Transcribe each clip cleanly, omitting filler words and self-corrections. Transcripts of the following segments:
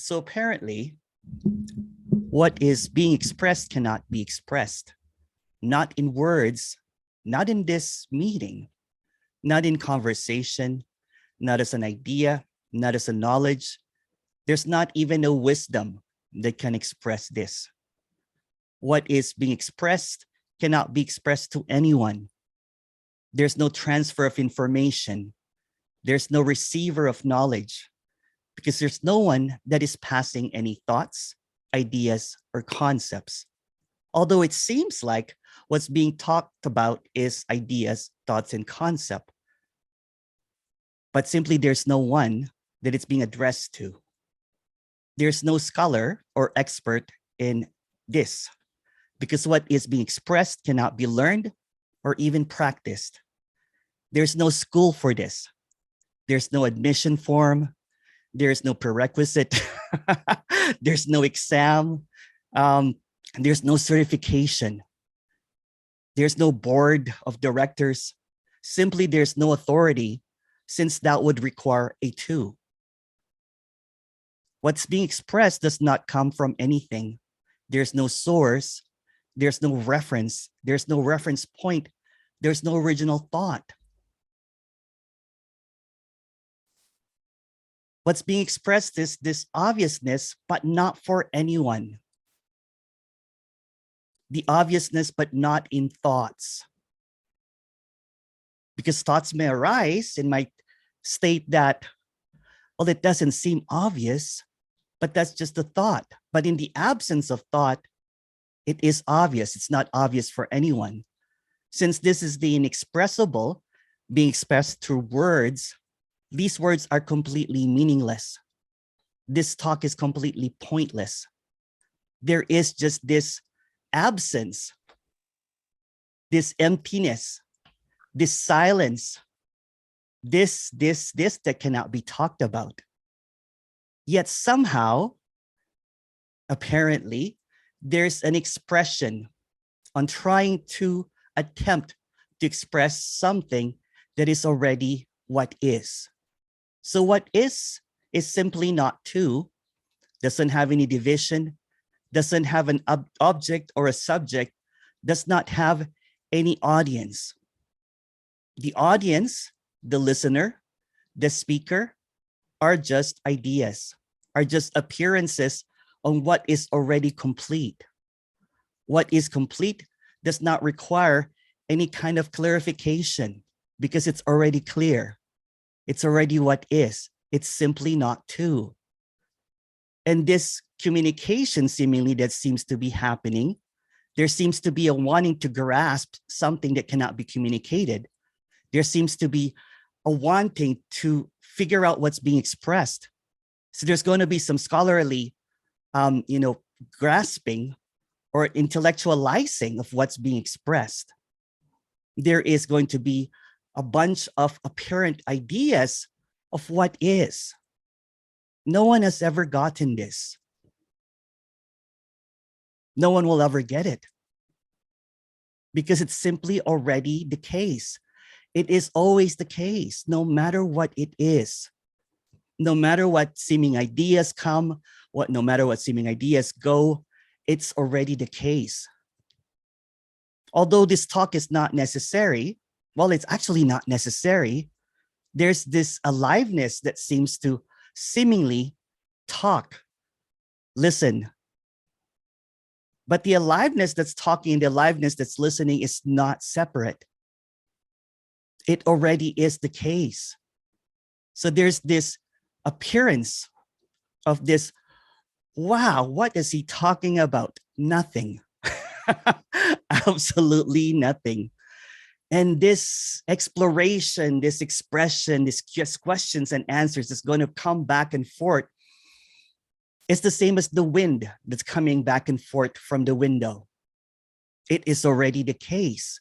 So apparently, what is being expressed cannot be expressed, not in words, not in this meeting, not in conversation, not as an idea, not as a knowledge. There's not even a wisdom that can express this. What is being expressed cannot be expressed to anyone. There's no transfer of information. There's no receiver of knowledge, because there's no one that is passing any thoughts, ideas, or concepts. Although it seems like what's being talked about is ideas, thoughts, and concept. But simply there's no one that it's being addressed to. There's no scholar or expert in this, because what is being expressed cannot be learned or even practiced. There's no school for this. There's no admission form. There's no prerequisite. There's no exam. There's no certification. There's no board of directors. Simply, there's no authority, since that would require a two. What's being expressed does not come from anything. There's no source. There's no reference. There's no reference point. There's no original thought. What's being expressed is this obviousness, but not for anyone. The obviousness, but not in thoughts. Because thoughts may arise and might state that, well, it doesn't seem obvious, but that's just a thought. But in the absence of thought, it is obvious. It's not obvious for anyone. Since this is the inexpressible being expressed through words, these words are completely meaningless. This talk is completely pointless. There is just this absence, this emptiness, this silence, this that cannot be talked about. Yet somehow, apparently, there's an expression on trying to attempt to express something that is already what is. So what is simply not two, doesn't have any division, doesn't have an object or a subject, does not have any audience. The audience, the listener, the speaker, are just ideas, are just appearances on what is already complete. What is complete does not require any kind of clarification, because it's already clear. It's already what is. It's simply not two. And this communication seemingly that seems to be happening, there seems to be a wanting to grasp something that cannot be communicated. There seems to be a wanting to figure out what's being expressed. So there's going to be some scholarly, grasping or intellectualizing of what's being expressed. There is going to be a bunch of apparent ideas of what is. No one has ever gotten this. No one will ever get it, because it's simply already the case. It is always the case, no matter what it is. No matter what seeming ideas come, no matter what seeming ideas go, it's already the case. Although this talk is not necessary, well, it's actually not necessary. There's this aliveness that seems to seemingly talk, listen. But the aliveness that's talking, the aliveness that's listening is not separate. It already is the case. So there's this appearance of this, wow, what is he talking about? Nothing. Absolutely nothing. And this exploration, this expression, this just questions and answers is going to come back and forth. It's the same as the wind that's coming back and forth from the window. It is already the case.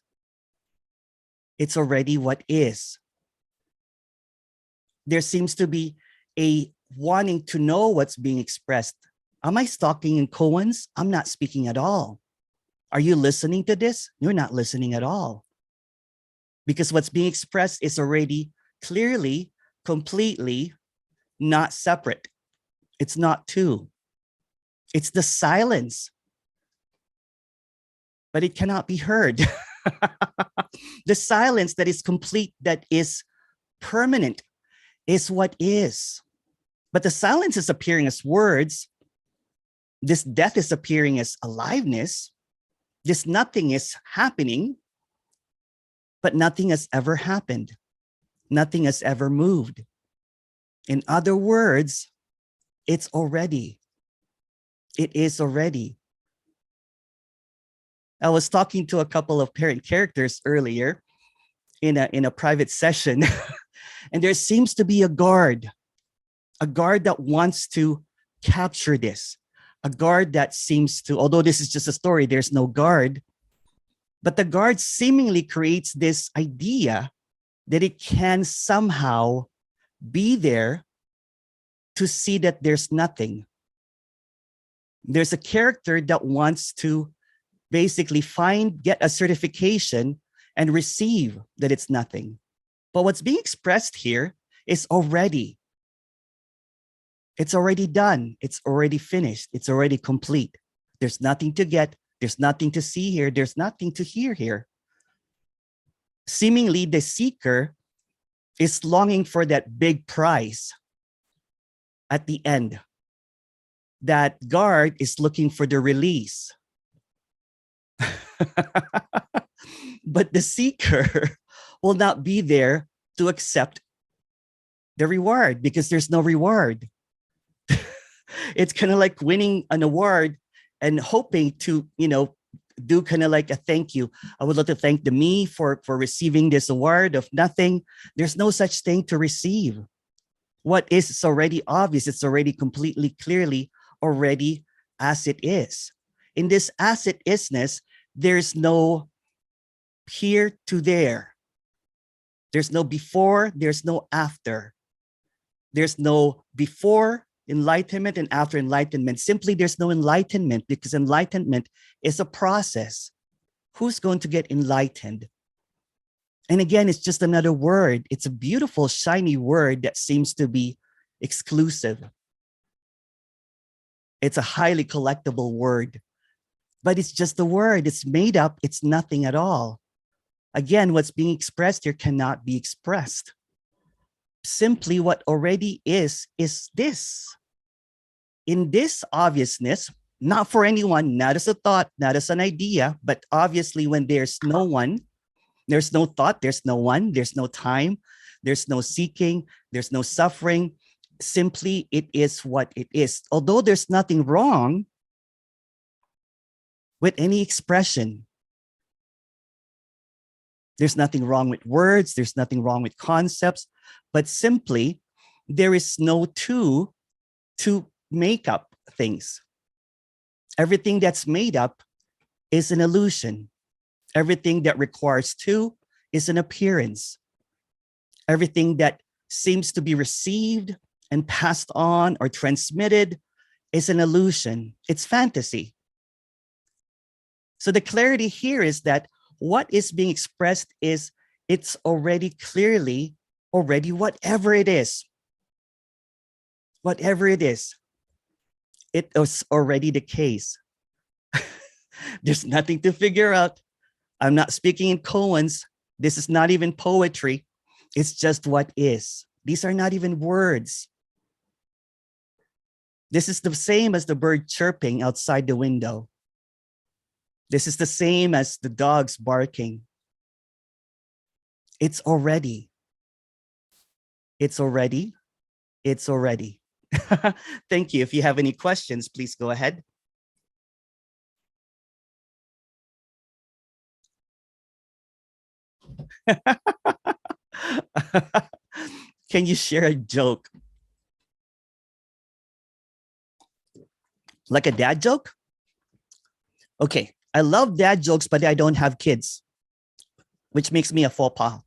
It's already what is. There seems to be a wanting to know what's being expressed. Am I stalking in koans? I'm not speaking at all. Are you listening to this? You're not listening at all. Because what's being expressed is already clearly, completely not separate. It's not two. It's the silence, but it cannot be heard. The silence that is complete, that is permanent, is what is. But the silence is appearing as words. This death is appearing as aliveness. This nothing is happening, but nothing has ever happened. Nothing has ever moved. In other words, it's already. It is already. I was talking to a couple of parent characters earlier in a private session, and there seems to be a guard that wants to capture this, a guard that seems to, although this is just a story, there's no guard, but the guard seemingly creates this idea that it can somehow be there to see that there's nothing. There's a character that wants to basically get a certification and receive that it's nothing. But what's being expressed here is already. It's already done. It's already finished. It's already complete. There's nothing to get. There's nothing to see here. There's nothing to hear here. Seemingly, the seeker is longing for that big prize at the end. That guard is looking for the release. But the seeker will not be there to accept the reward because there's no reward. It's kind of like winning an award and hoping to, do kind of like a thank you. I would like to thank the me for receiving this award of nothing. There's no such thing to receive. What is, it's already obvious. It's already completely, clearly already as it is. In this as it isness, there's no here to there. There's no before, there's no after. There's no before enlightenment and after enlightenment. Simply, there's no enlightenment because enlightenment is a process. Who's going to get enlightened? And again, it's just another word. It's a beautiful, shiny word that seems to be exclusive. It's a highly collectible word, but it's just a word. It's made up. It's nothing at all. Again, what's being expressed here cannot be expressed. Simply what already is this. In this obviousness, not for anyone, not as a thought, not as an idea, but obviously when there's no one, there's no thought, there's no one, there's no time, there's no seeking, there's no suffering. Simply, it is what it is. Although there's nothing wrong with any expression. There's nothing wrong with words, there's nothing wrong with concepts, but simply there is no two to make up things. Everything that's made up is an illusion. Everything that requires two is an appearance. Everything that seems to be received and passed on or transmitted is an illusion. It's fantasy. So the clarity here is that what is being expressed is it's already clearly already whatever it is. Whatever it is, it is already the case. There's nothing to figure out. I'm not speaking in koans. This is not even poetry. It's just what is. These are not even words. This is the same as the bird chirping outside the window. This is the same as the dogs barking. It's already. It's already. It's already. Thank you. If you have any questions, please go ahead. Can you share a joke? Like a dad joke? Okay. I love dad jokes, but I don't have kids, which makes me a faux pas.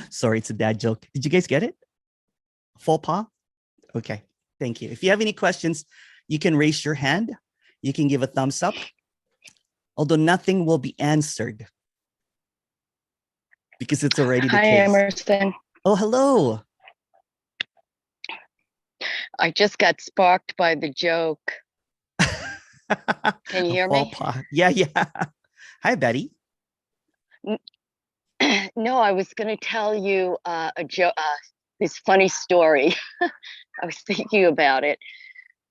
Sorry, it's a dad joke. Did you guys get it? Faux pas? Okay, thank you. If you have any questions, you can raise your hand. You can give a thumbs up. Although nothing will be answered because it's already the case. Hi, Emerson. Oh, hello. I just got sparked by the joke. Can you hear me? Yeah, yeah. Hi, Betty. No, I was going to tell you a joke, this funny story. I was thinking about it.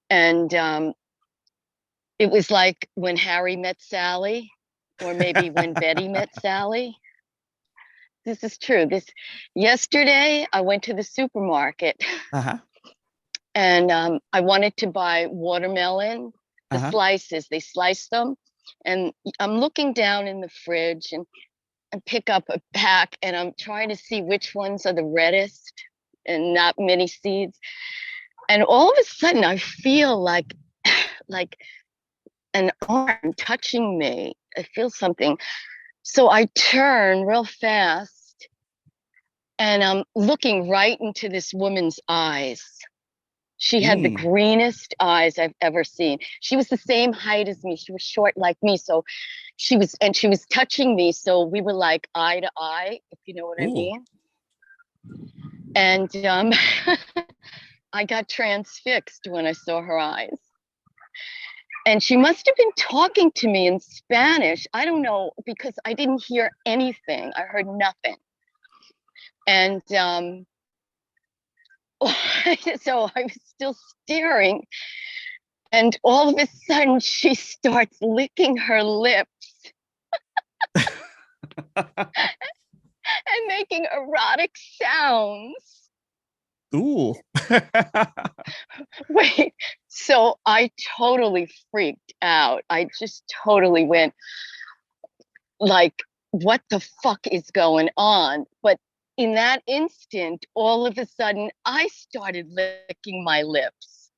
And it was like when Harry met Sally, or maybe when Betty met Sally. This is true. Yesterday, I went to the supermarket and I wanted to buy watermelon, the slices. They slice them. And I'm looking down in the fridge and pick up a pack, and I'm trying to see which ones are the reddest and not many seeds. And all of a sudden I feel like an arm touching me. I feel something. So I turn real fast and I'm looking right into this woman's eyes. She had the greenest eyes I've ever seen. She was the same height as me. She was short like me. So she was touching me. So we were like eye to eye, if you know what I mean. And I got transfixed when I saw her eyes. And she must have been talking to me in Spanish. I don't know, because I didn't hear anything. I heard nothing. And so I was still staring. And all of a sudden, she starts licking her lips and making erotic sounds. Ooh. Wait, so I totally freaked out. I just totally went like, what the fuck is going on? But in that instant, all of a sudden, I started licking my lips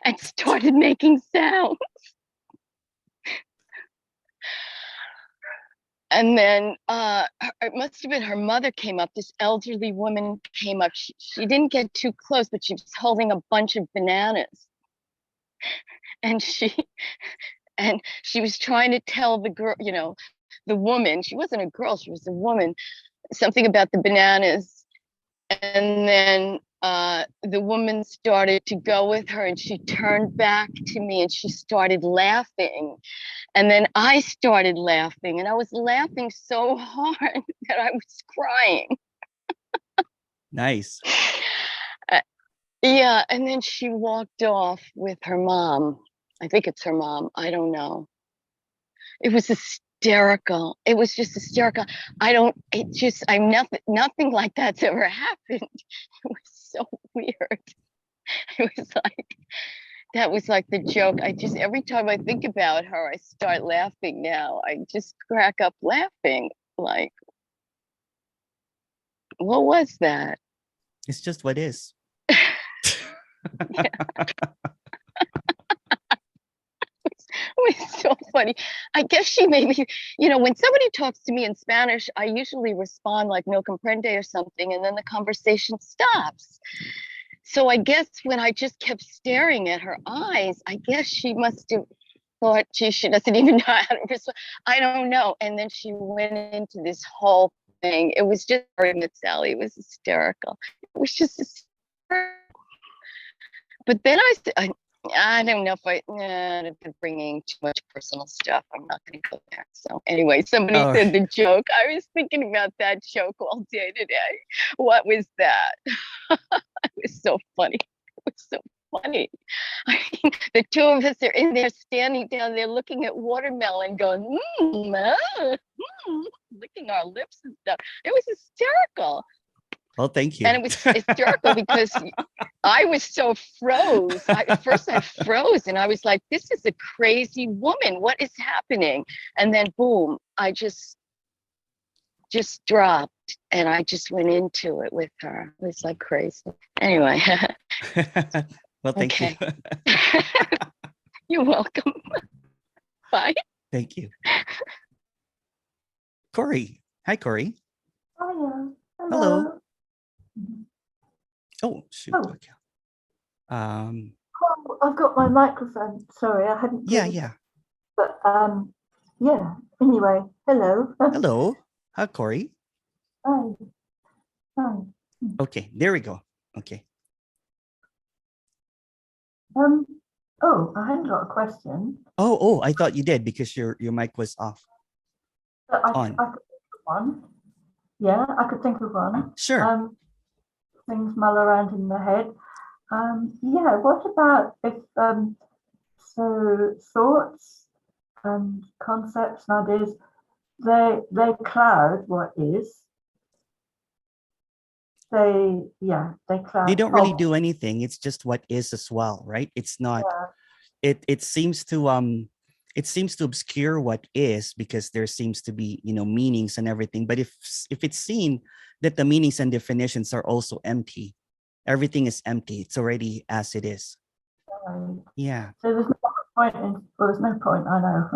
and started making sounds. And then it must have been her mother came up. This elderly woman came up. She didn't get too close, but she was holding a bunch of bananas. And she was trying to tell the girl, you know, the woman, she wasn't a girl, she was a woman, something about the bananas. And then the woman started to go with her, and she turned back to me and she started laughing. And then I started laughing, and I was laughing so hard that I was crying. Nice. Yeah, and then she walked off with her mom. I think it's her mom. I don't know. It was hysterical. It was just hysterical. I'm nothing like that's ever happened. It was so weird. It was like, that was like the joke. Every time I think about her, I start laughing now. I just crack up laughing. Like, what was that? It's just what is. It was so funny. I guess she made me, when somebody talks to me in Spanish, I usually respond like no comprende or something, and then the conversation stops. So I guess when I just kept staring at her eyes, I guess she must have thought, gee, she doesn't even know how to respond. I don't know. And then she went into this whole thing. It was just with Sally. It was hysterical. It was just hysterical. But then I don't know if I'm bringing too much personal stuff. I'm not going to go there. So anyway, somebody said the joke. I was thinking about that joke all day today. What was that? It was so funny. It was so funny. I mean, the two of us are in there standing down there looking at watermelon going, licking our lips and stuff. It was hysterical. Well, thank you. And it was hysterical because I was so froze. At first I froze and I was like, this is a crazy woman. What is happening? And then boom, I just dropped and I just went into it with her. It was like crazy. Anyway. Well, thank you. You're welcome. Bye. Thank you. Corey. Hi, Corey. Hello. Hello. Oh, shoot. Oh. Okay. I've got my microphone. Sorry, I hadn't. Yeah. But yeah. Anyway, hello. Hello. Hi, Corey. Hi. Okay, there we go. Okay. Oh, I hadn't got a question. Oh, I thought you did because your mic was off. But I On. could think of one. Yeah, I could think of one. Sure. Things mull around in the head. Yeah, what about if so thoughts and concepts and ideas, they cloud what is. They cloud. They don't really do anything. It's just what is as well, right? It's not. Yeah. It seems to obscure what is because there seems to be meanings and everything. But if it's seen that the meanings and definitions are also empty, everything is empty. It's already as it is. Right. Yeah. So there's no point well, there's no point, I know.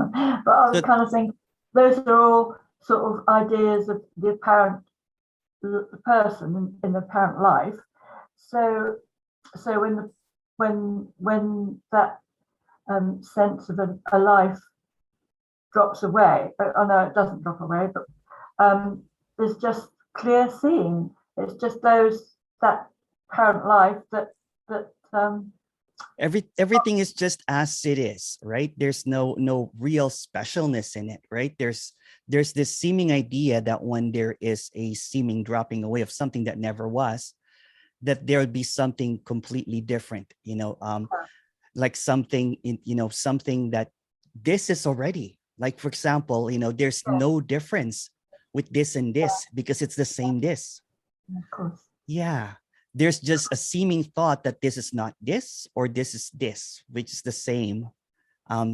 But I was So, kind of thinking those are all sort of ideas of the apparent person in the apparent life. So when that sense of a life drops away, I know it doesn't drop away, but there's just clear seeing. It's just that apparent life that everything is just as it is, right? There's no real specialness in it, right? There's this seeming idea that when there is a seeming dropping away of something that never was, that there would be something completely different, like something in something that this is already, like, for example, there's no difference with this and this because it's the same this. of course. Yeah. There's just a seeming thought that this is not this or this is this, which is the same.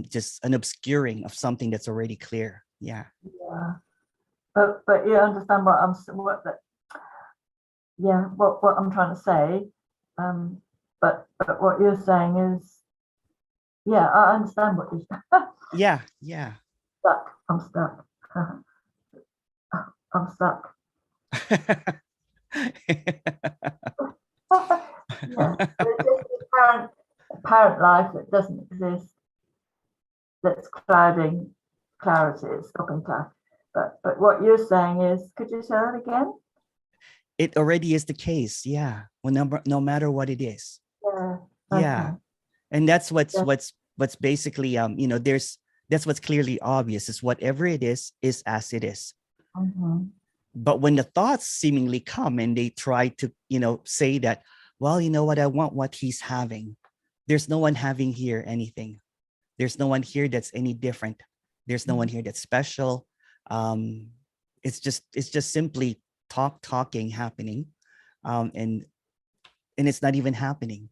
Just an obscuring of something that's already clear. Yeah. Yeah. But you understand what I'm trying to say. But what you're saying is, yeah, I understand what you're Yeah. stuck. I'm stuck. I'm stuck. Yeah. It's just apparent life that doesn't exist, that's clouding clarity, it's stopping clarity. But what you're saying is, could you say that again? It already is the case. Yeah. Well, no matter what it is. Yeah. Yeah. Okay. And that's what's basically that's what's clearly obvious is whatever it is as it is. Mm-hmm. But when the thoughts seemingly come and they try to say that, well, you know what, I want what he's having. There's no one having here anything. There's no one here that's any different. There's no one here that's special. It's just simply talking happening, and it's not even happening.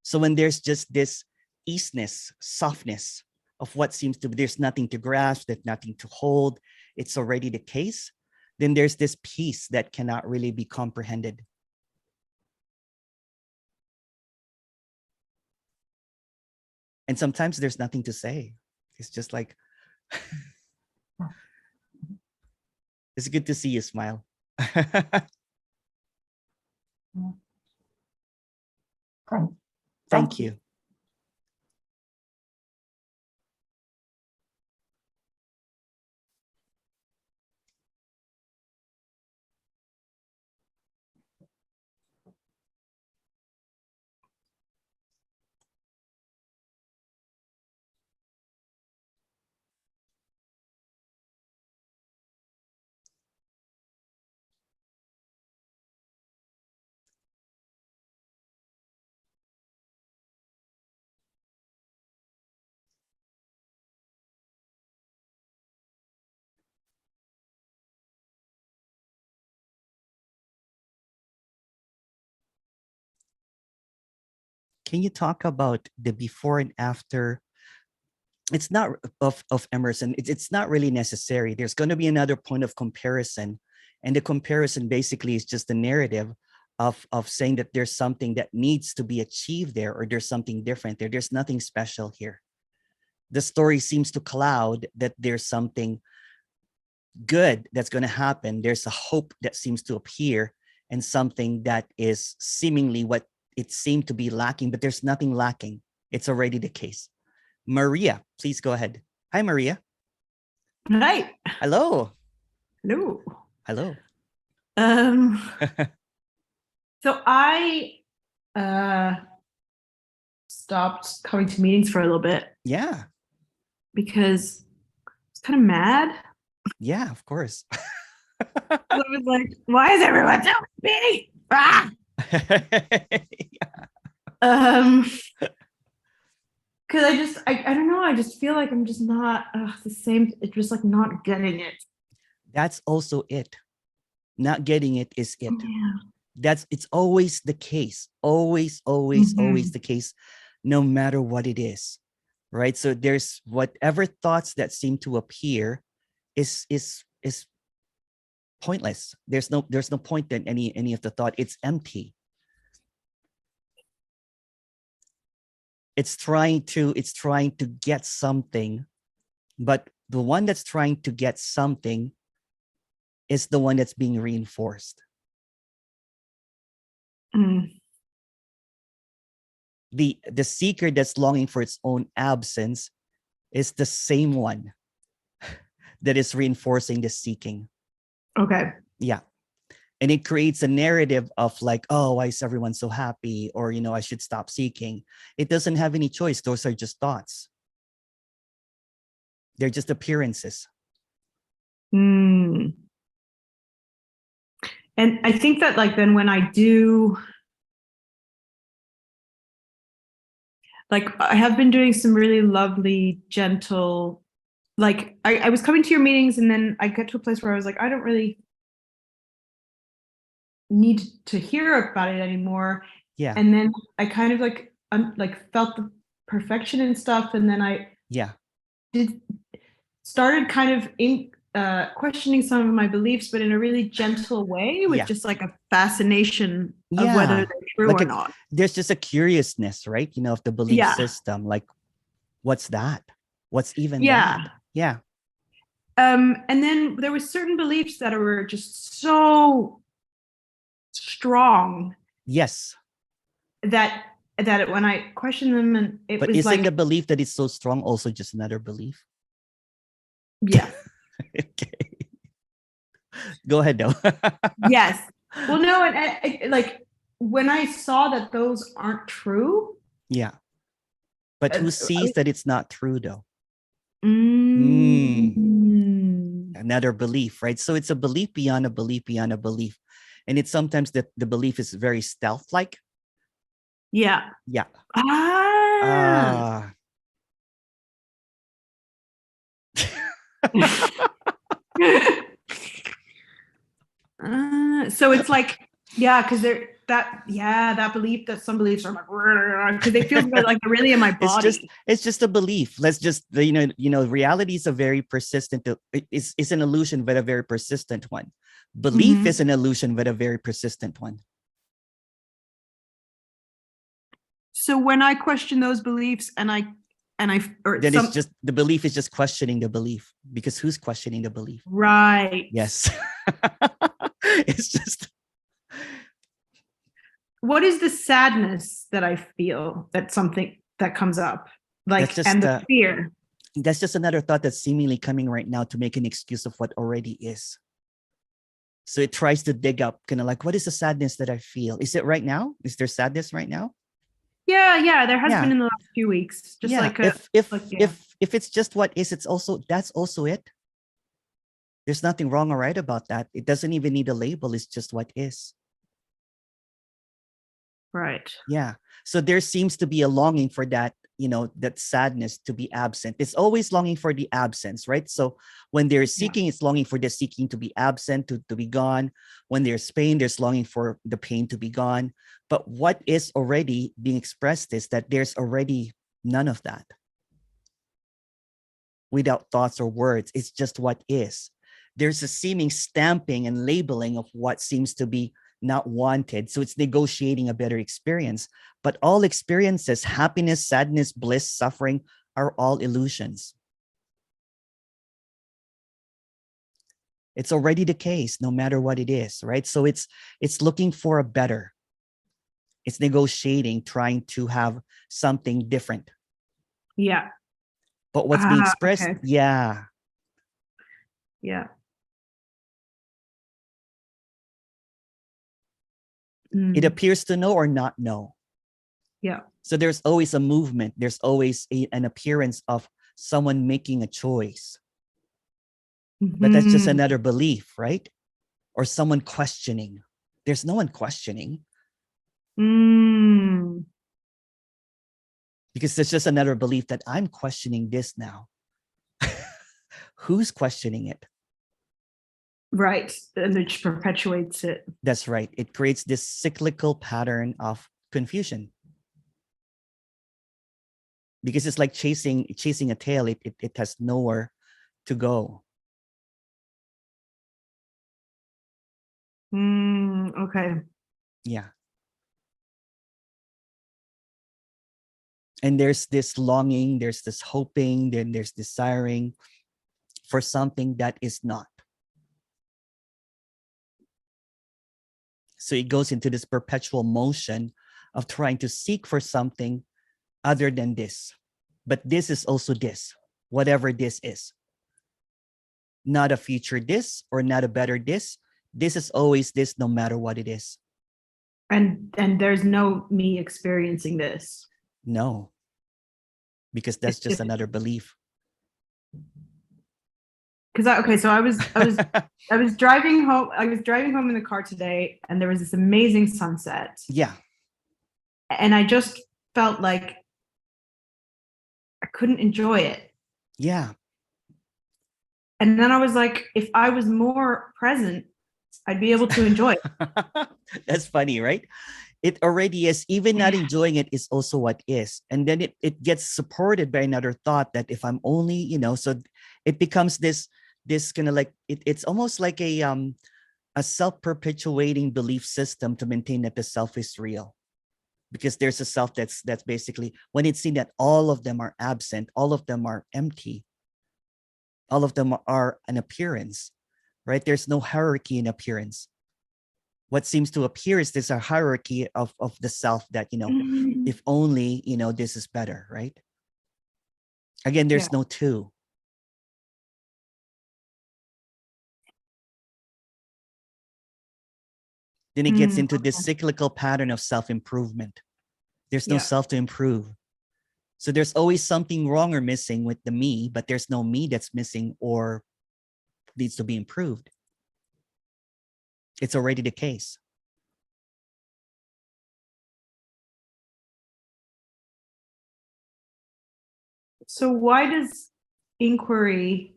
So when there's just this easiness, softness of what seems to be, there's nothing to grasp, there's nothing to hold, it's already the case, then there's this peace that cannot really be comprehended. And sometimes there's nothing to say. It's just like, it's good to see you smile. Thank you. Can you talk about the before and after? It's not of Emerson. It's not really necessary. There's going to be another point of comparison. And the comparison basically is just the narrative of saying that there's something that needs to be achieved there, or there's something different there. There's nothing special here. The story seems to cloud that there's something good that's going to happen. There's a hope that seems to appear, and something that is seemingly what it seemed to be lacking, but there's nothing lacking. It's already the case. Maria, please go ahead. Hi, Maria. Hi. Hello. Hello. Hello. So I stopped coming to meetings for a little bit Yeah. because I was kind of mad. Yeah, of course. I was like, why is everyone telling me? Ah! Because I don't know, I just feel like I'm just not the same. It's just like not getting it. That's also it. Not getting it is it. Yeah. It's always the case. Always, always, always the case, no matter what it is. Right. So there's whatever thoughts that seem to appear is pointless. There's no point in any of the thought. It's empty. It's trying to get something, but the one that's trying to get something is the one that's being reinforced. The seeker that's longing for its own absence is the same one that is reinforcing the seeking. Okay. Yeah. And it creates a narrative of like, oh, why is everyone so happy? Or, I should stop seeking. It doesn't have any choice. Those are just thoughts. They're just appearances. And I think that like then when I do, like I have been doing some really lovely, gentle, like I was coming to your meetings and then I got to a place where I was like, I don't really need to hear about it anymore. Yeah. And then I kind of like felt the perfection and stuff. And then I started kind of questioning some of my beliefs, but in a really gentle way with just like a fascination of whether they're true like or not. There's just a curiousness, right? Of the belief system. Like, what's that? What's even that? Yeah. And then there were certain beliefs that were just so strong. Yes. That when I questioned them, and it but was isn't like the belief that it's so strong also just another belief? Yeah. Okay. Go ahead, though. Yes. Well, no, and I, like when I saw that those aren't true. Yeah. But who sees that it's not true, though? Another belief, right? So it's a belief beyond a belief beyond a belief. And it's sometimes that the belief is very stealth-like. Yeah. Yeah. So it's like, because that belief that some beliefs are like, because they feel like they're really in my body. It's just a belief. Let's just, reality is a very persistent, it's an illusion, but a very persistent one. Belief is an illusion, but a very persistent one. So when I question those beliefs it's just, the belief is just questioning the belief, because who's questioning the belief? Right. Yes. It's just. What is the sadness that I feel that something that comes up? Like, and the fear. That's just another thought that's seemingly coming right now to make an excuse of what already is. So it tries to dig up, kind of like, what is the sadness that I feel? Is it right now? Is there sadness right now? Yeah, there has been in the last few weeks. Just like if it's just what is, that's also it. There's nothing wrong or right about that. It doesn't even need a label. It's just what is. Right. Yeah. So there seems to be a longing for that, that sadness to be absent. It's always longing for the absence, right? So when there's seeking, it's longing for the seeking to be absent, to be gone. When there's pain, there's longing for the pain to be gone. But what is already being expressed is that there's already none of that. Without thoughts or words, it's just what is. There's a seeming stamping and labeling of what seems to be not wanted. So it's negotiating a better experience. But all experiences, happiness, sadness, bliss, suffering, are all illusions. It's already the case, no matter what it is, right? So it's looking for a better. It's negotiating, trying to have something different. Yeah. But what's being expressed, okay. Yeah. It appears to know or not know. Yeah. So there's always a movement. There's always an appearance of someone making a choice. But that's just Mhm. another belief, right? Or someone questioning. There's no one questioning, Mm. because it's just another belief that I'm questioning this now. Who's questioning it? Right. And it perpetuates it. That's right. It creates this cyclical pattern of confusion. Because it's like chasing a tail. It has nowhere to go. Okay. Yeah. And there's this longing, there's this hoping, then there's desiring for something that is not. So it goes into this perpetual motion of trying to seek for something other than this. But this is also this, whatever this is. Not a future this or not a better this. This is always this, no matter what it is. And there's no me experiencing this. No, because that's just another belief. Because so I was driving home. I was driving home in the car today, and there was this amazing sunset. Yeah. And I just felt like I couldn't enjoy it. Yeah. And then I was like, if I was more present, I'd be able to enjoy it. That's funny, right? It already is. Even not enjoying it is also what is. And then it gets supported by another thought that if I'm only, so it becomes this kind of like, it's almost like a self-perpetuating belief system to maintain that the self is real. Because there's a self that's basically, when it's seen that all of them are absent, all of them are empty, all of them are an appearance, right? There's no hierarchy in appearance. What seems to appear is this a hierarchy of the self that, if only, this is better, right? Again, there's no two. Then it gets into this cyclical pattern of self-improvement. There's no self to improve. So there's always something wrong or missing with the me, but there's no me that's missing or needs to be improved. It's already the case. So why does inquiry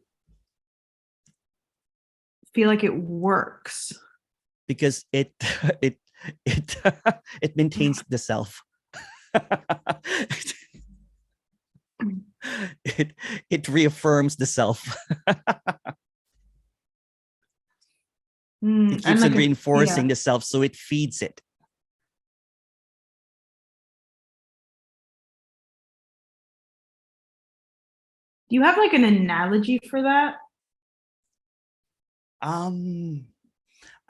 feel like it works? Because it maintains the self. it reaffirms the self. It keeps on reinforcing the self, so it feeds it. Do you have like an analogy for that?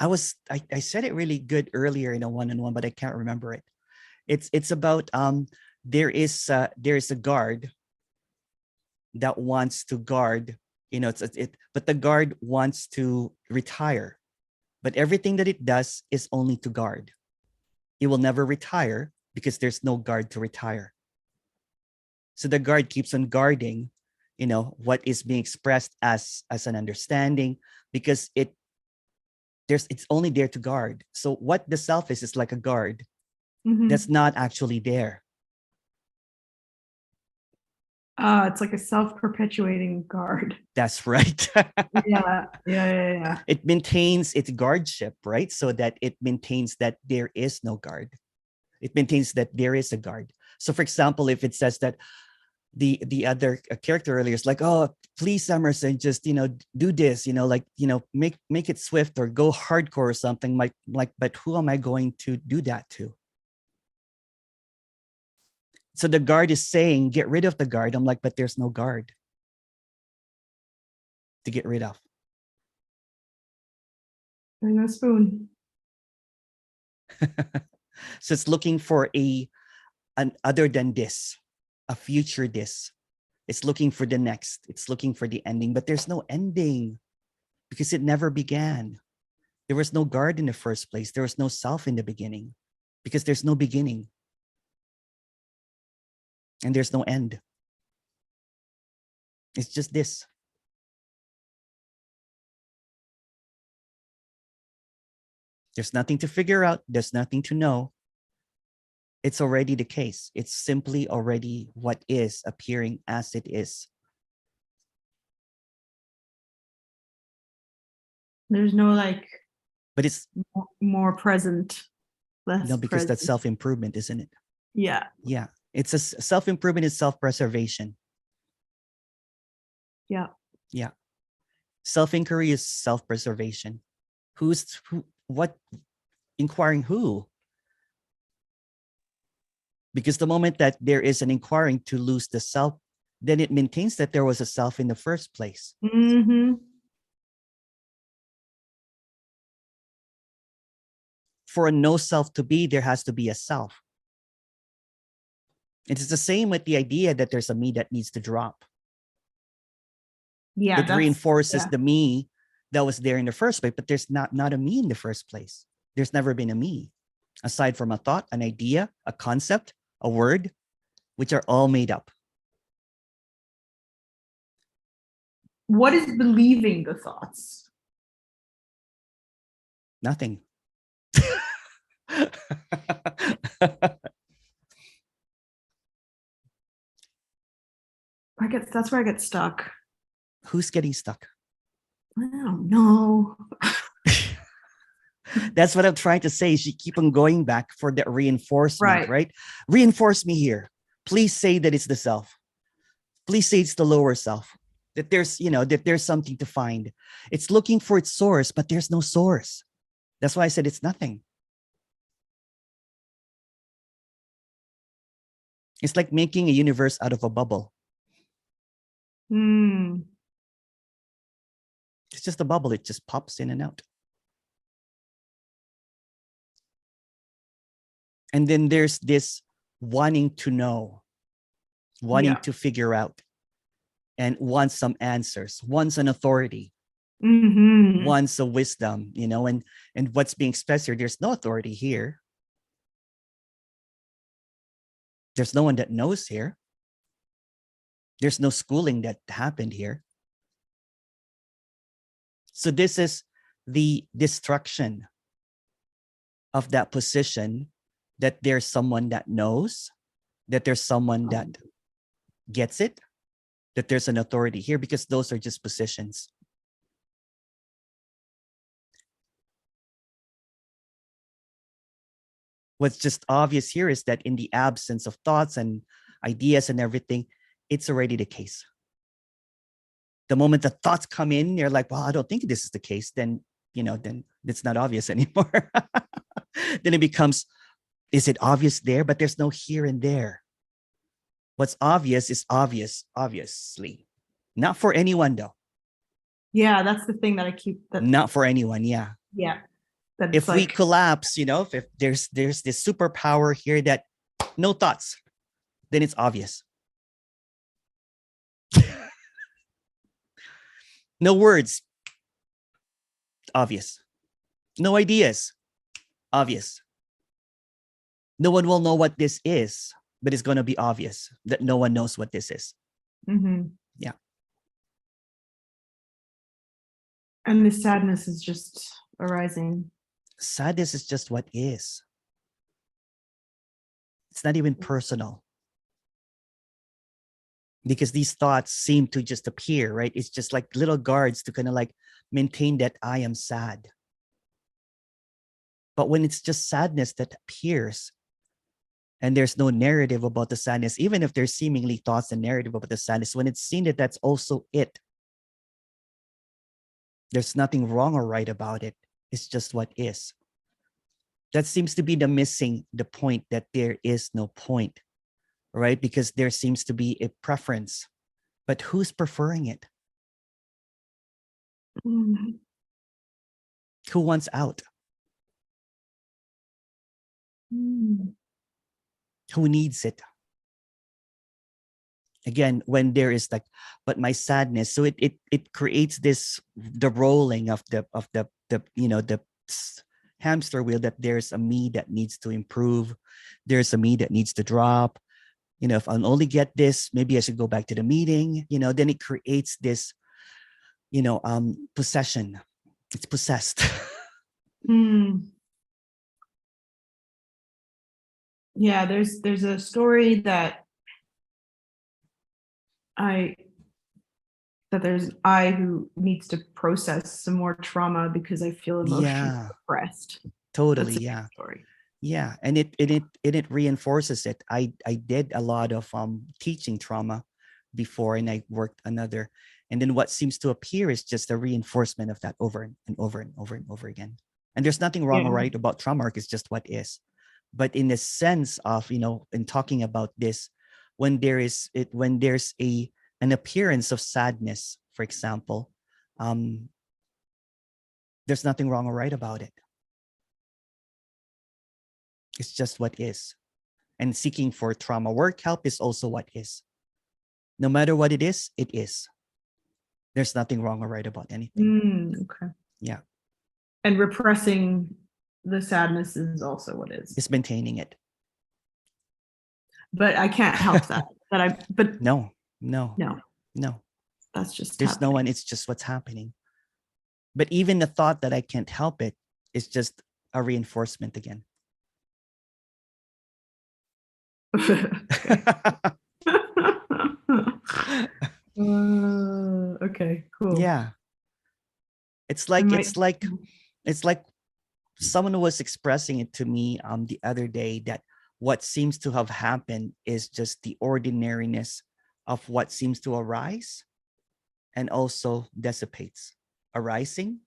I said it really good earlier in a one-on-one, but I can't remember it. It's about there is a guard that wants to guard, but the guard wants to retire, but everything that it does is only to guard. It will never retire because there's no guard to retire. So the guard keeps on guarding, what is being expressed as an understanding, because it's only there to guard. So what the self is like a guard that's not actually there. It's like a self-perpetuating guard. That's right. Yeah. It maintains its guardship, right? So that it maintains that there is no guard. It maintains that there is a guard. So for example, if it says that the other character earlier is like, oh, please, Emerson, just, do this, make it swift or go hardcore or something like, but who am I going to do that to? So the guard is saying, get rid of the guard. I'm like, but there's no guard to get rid of. There's no spoon. So it's looking for an other than this, a future this. It's looking for the next. It's looking for the ending, but there's no ending because it never began. There was no guard in the first place. There was no self in the beginning because there's no beginning. And there's no end. It's just this. There's nothing to figure out. There's nothing to know. It's already the case. It's simply already what is, appearing as it is. There's no like, but it's more present, less no, because present. that's self-improvement, isn't it? Yeah. Yeah. It's a self-improvement is self-preservation. Yeah. Yeah. Self-inquiry is self-preservation. What inquiring who? Because the moment that there is an inquiring to lose the self, then it maintains that there was a self in the first place. Mm-hmm. For a no self to be, there has to be a self. It is the same with the idea that there's a me that needs to drop. Yeah. It reinforces yeah. the me that was there in the first place, but there's not a me in the first place. There's never been a me, aside from a thought, an idea, a concept, a word, which are all made up. What is believing the thoughts? Nothing. That's where I get stuck. Who's getting stuck? I don't know. That's what I'm trying to say. You keep on going back for the reinforcement, right? Reinforce me here. Please say that it's the self. Please say it's the lower self. That there's, that there's something to find. It's looking for its source, but there's no source. That's why I said it's nothing. It's like making a universe out of a bubble. It's just a bubble. It just pops in and out. And then there's this wanting to know, wanting to figure out, and wants some answers, wants an authority, wants a wisdom, and what's being expressed here, there's no authority here. There's no one that knows here. There's no schooling that happened here. So this is the destruction of that position, that there's someone that knows, that there's someone that gets it, that there's an authority here, because those are just positions. What's just obvious here is that in the absence of thoughts and ideas and everything, it's already the case. The moment the thoughts come in, you're like, well, I don't think this is the case. Then, then it's not obvious anymore. Then it becomes, is it obvious there? But there's no here and there. What's obvious is obvious, obviously. Not for anyone, though. Yeah, that's the thing that I keep. Not for anyone, yeah. Yeah. If we collapse, if there's this superpower here that no thoughts, then it's obvious. No words, obvious. No ideas, obvious. No one will know what this is, but it's going to be obvious that no one knows what this is. Yeah. And the sadness is just arising. Sadness is just what is. It's not even personal. Because these thoughts seem to just appear, right? It's just like little guards to kind of like maintain that I am sad. But when it's just sadness that appears, and there's no narrative about the sadness, even if there's seemingly thoughts and narrative about the sadness, when it's seen that that's also it, there's nothing wrong or right about it. It's just what is. That seems to be the point, that there is no point, right? Because there seems to be a preference, but who's preferring it? Who wants out? Who needs it? Again, when there is like, but my sadness, so it creates this, the rolling of the hamster wheel, that there's a me that needs to improve, there's a me that needs to drop, if I'll only get this, maybe I should go back to the meeting, then it creates this, possession. It's possessed. Mm. Yeah, there's a story that there's I who needs to process some more trauma because I feel emotionally Yeah, depressed. totally. That's a Yeah. good story. Yeah. And it reinforces it. I did a lot of teaching trauma before, and I worked another. And then what seems to appear is just a reinforcement of that over and over and over and over again. And there's nothing wrong or Yeah. right about trauma work. It's just what is. But in the sense of, in talking about this, when there's an appearance of sadness, for example, there's nothing wrong or right about it. It's just what is. And seeking for trauma work help is also what is. No matter what it is, it is. There's nothing wrong or right about anything. Okay. Yeah. And repressing the sadness is also what is. It's maintaining it. But I can't help that. But No. That's just There's happening. no one. It's just what's happening. But even the thought that I can't help it is just a reinforcement again. Okay, cool. Yeah. It's like someone was expressing it to me the other day, that what seems to have happened is just the ordinariness of what seems to arise and also dissipates, arising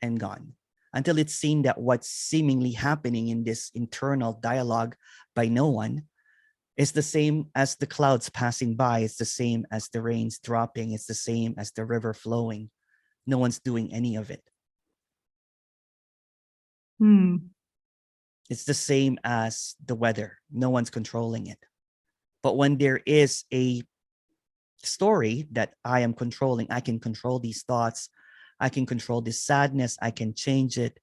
and gone, until it's seen that what's seemingly happening in this internal dialogue by no one is the same as the clouds passing by. It's the same as the rains dropping. It's the same as the river flowing. No one's doing any of it. It's the same as the weather. No one's controlling it. But when there is a story that I am controlling, I can control these thoughts, I can control this sadness, I can change it,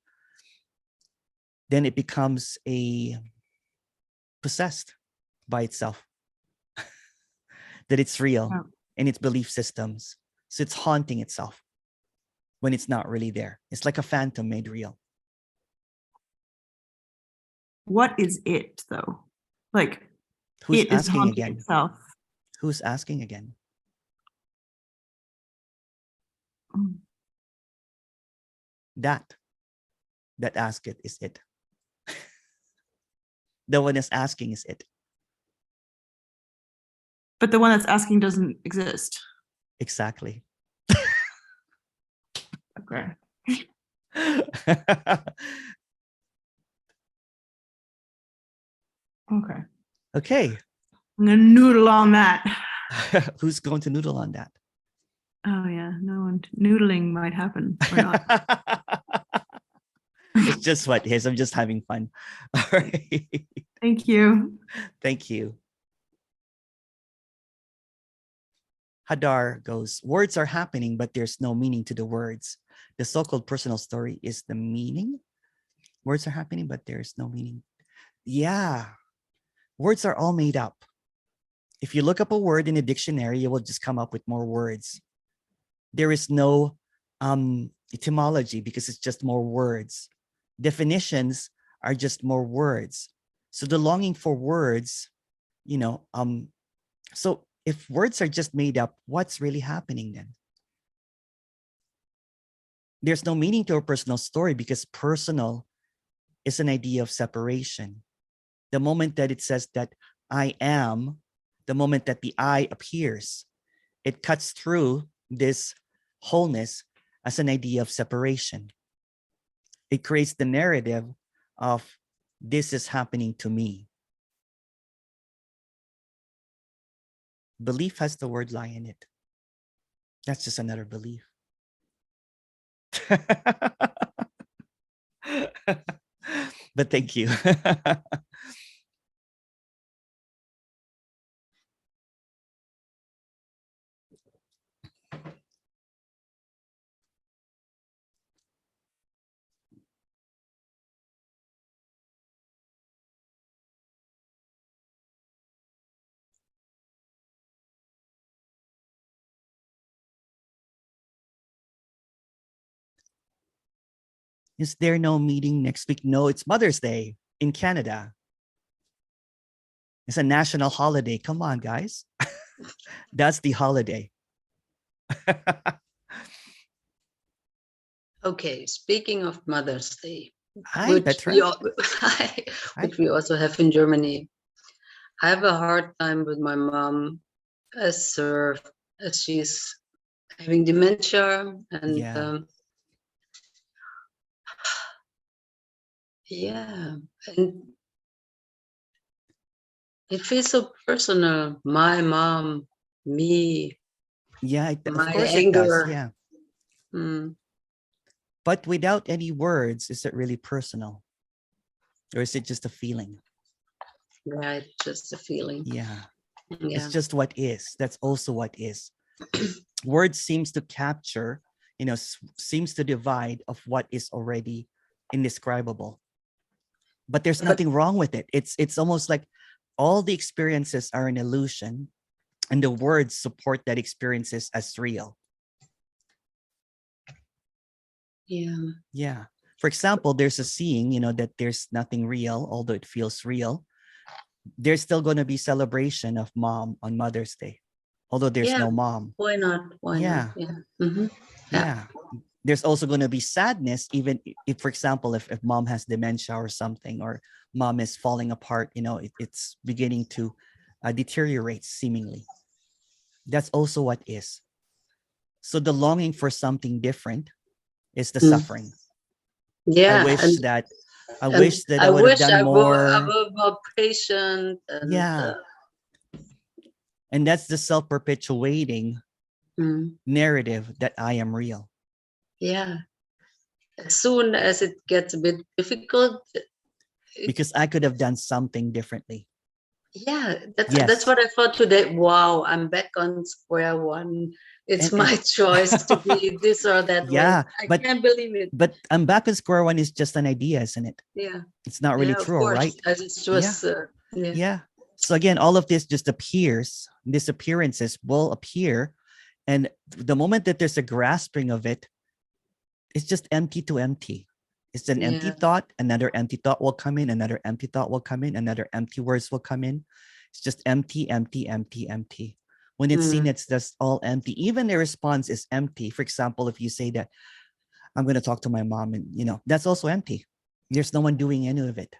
then it becomes a possessed by itself. That it's real in its belief systems. So it's haunting itself when it's not really there. It's like a phantom made real. What is it though? Like, who's it is asking haunting again? itself. Who's asking again? That ask it is it. The one that's asking is it. But the one that's asking doesn't exist. Exactly. Okay. Okay. Okay. I'm gonna noodle on that. Who's going to noodle on that? Oh yeah, no one noodling might happen or not. It's just what it is. I'm just having fun. All right. Thank you. Thank you. Hadar goes, words are happening, but there's no meaning to the words. The so-called personal story is the meaning. Words are happening, but there's no meaning. Yeah. Words are all made up. If you look up a word in a dictionary, you will just come up with more words. There is no etymology because it's just more words. Definitions are just more words. So the longing for words, so if words are just made up, what's really happening then? There's no meaning to a personal story because personal is an idea of separation. The moment that it says that I am, the moment that the I appears, it cuts through this wholeness as an idea of separation. It creates the narrative of this is happening to me. Belief has the word lie in it. That's just another belief. But thank you. Is there no meeting next week? No, it's Mother's Day in Canada. It's a national holiday. Come on, guys. That's the holiday. Okay, speaking of Mother's Day, Hi, that's right. which we also have in Germany. I have a hard time with my mom as she's having dementia, and Yeah. yeah, and it feels so personal. My mom, me, Yeah, of my course it does. anger. Yeah. Mm, But without any words, is it really personal? Or is it just a feeling? yeah, it's just a feeling. Yeah. Yeah. It's just what is. That's also what is. Words seems to capture, seems to divide of what is already indescribable. But there's nothing wrong with it. It's almost like all the experiences are an illusion, and the words support that experiences as real. Yeah. Yeah. For example, there's a seeing, that there's nothing real, although it feels real. There's still going to be celebration of mom on Mother's Day, although there's no mom. Why not? Why Yeah. not? Yeah. Mm-hmm. Yeah. There's also going to be sadness, even if, for example, if mom has dementia or something, or mom is falling apart, it's beginning to deteriorate seemingly. That's also what is. So the longing for something different is the suffering. Yeah. I wish that I would have done I more. were more patient. And, Yeah. And that's the self-perpetuating narrative that I am real. Yeah. As soon as it gets a bit difficult, because I could have done something differently. Yeah, that's what I thought today. Wow, I'm back on square one. It's my choice to be this or that way. I can't believe it. But I'm back on square one is just an idea, isn't it? Yeah. It's not really true, of course, right? as it's just, yeah. So again, all of this just appears. These appearances will appear. And the moment that there's a grasping of it, it's just empty to empty. It's an empty thought. Another empty thought will come in. Another empty thought will come in. Another empty words will come in. It's just empty, empty, empty, empty. When it's seen, it's just all empty. Even the response is empty. For example, if you say that, I'm going to talk to my mom, and that's also empty. There's no one doing any of it.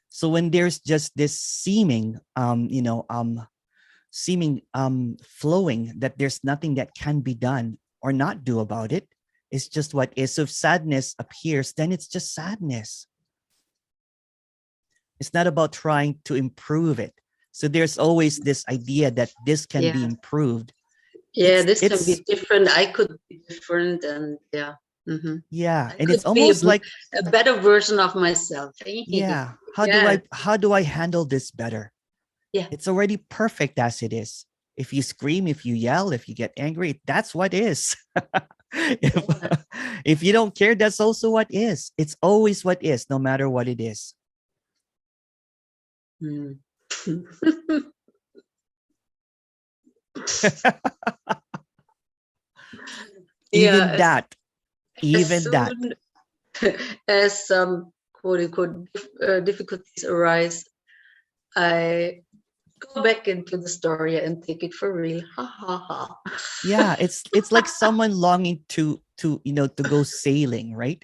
So when there's just this seeming, flowing that there's nothing that can be done or not do about it, it's just what is. So if sadness appears, then it's just sadness. It's not about trying to improve it. So there's always this idea that this can be improved. Yeah, this can be different. I could be different, and yeah. Mm-hmm. Yeah, and it's almost like a better version of myself. Yeah. How do I handle this better? Yeah. It's already perfect as it is. If you scream, if you yell, if you get angry, that's what is. If you don't care, that's also what is. It's always what is, no matter what it is. Even that. As some quote-unquote difficulties arise, I go back into the story and take it for real. Ha ha ha. Yeah, it's like someone longing to go sailing, right?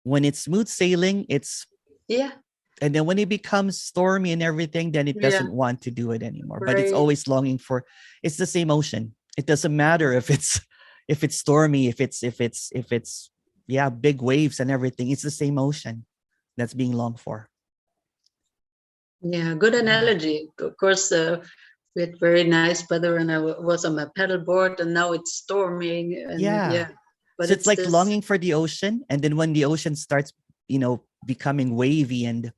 When it's smooth sailing, it's and then when it becomes stormy and everything, then it doesn't want to do it anymore. But it's always longing for. It's the same ocean. It doesn't matter if it's stormy, if it's big waves and everything. It's the same ocean that's being longed for. Yeah, good analogy. Of course, we had very nice weather, and I was on my paddleboard, and now it's storming. And but so it's like longing for the ocean, and then when the ocean starts, becoming wavy and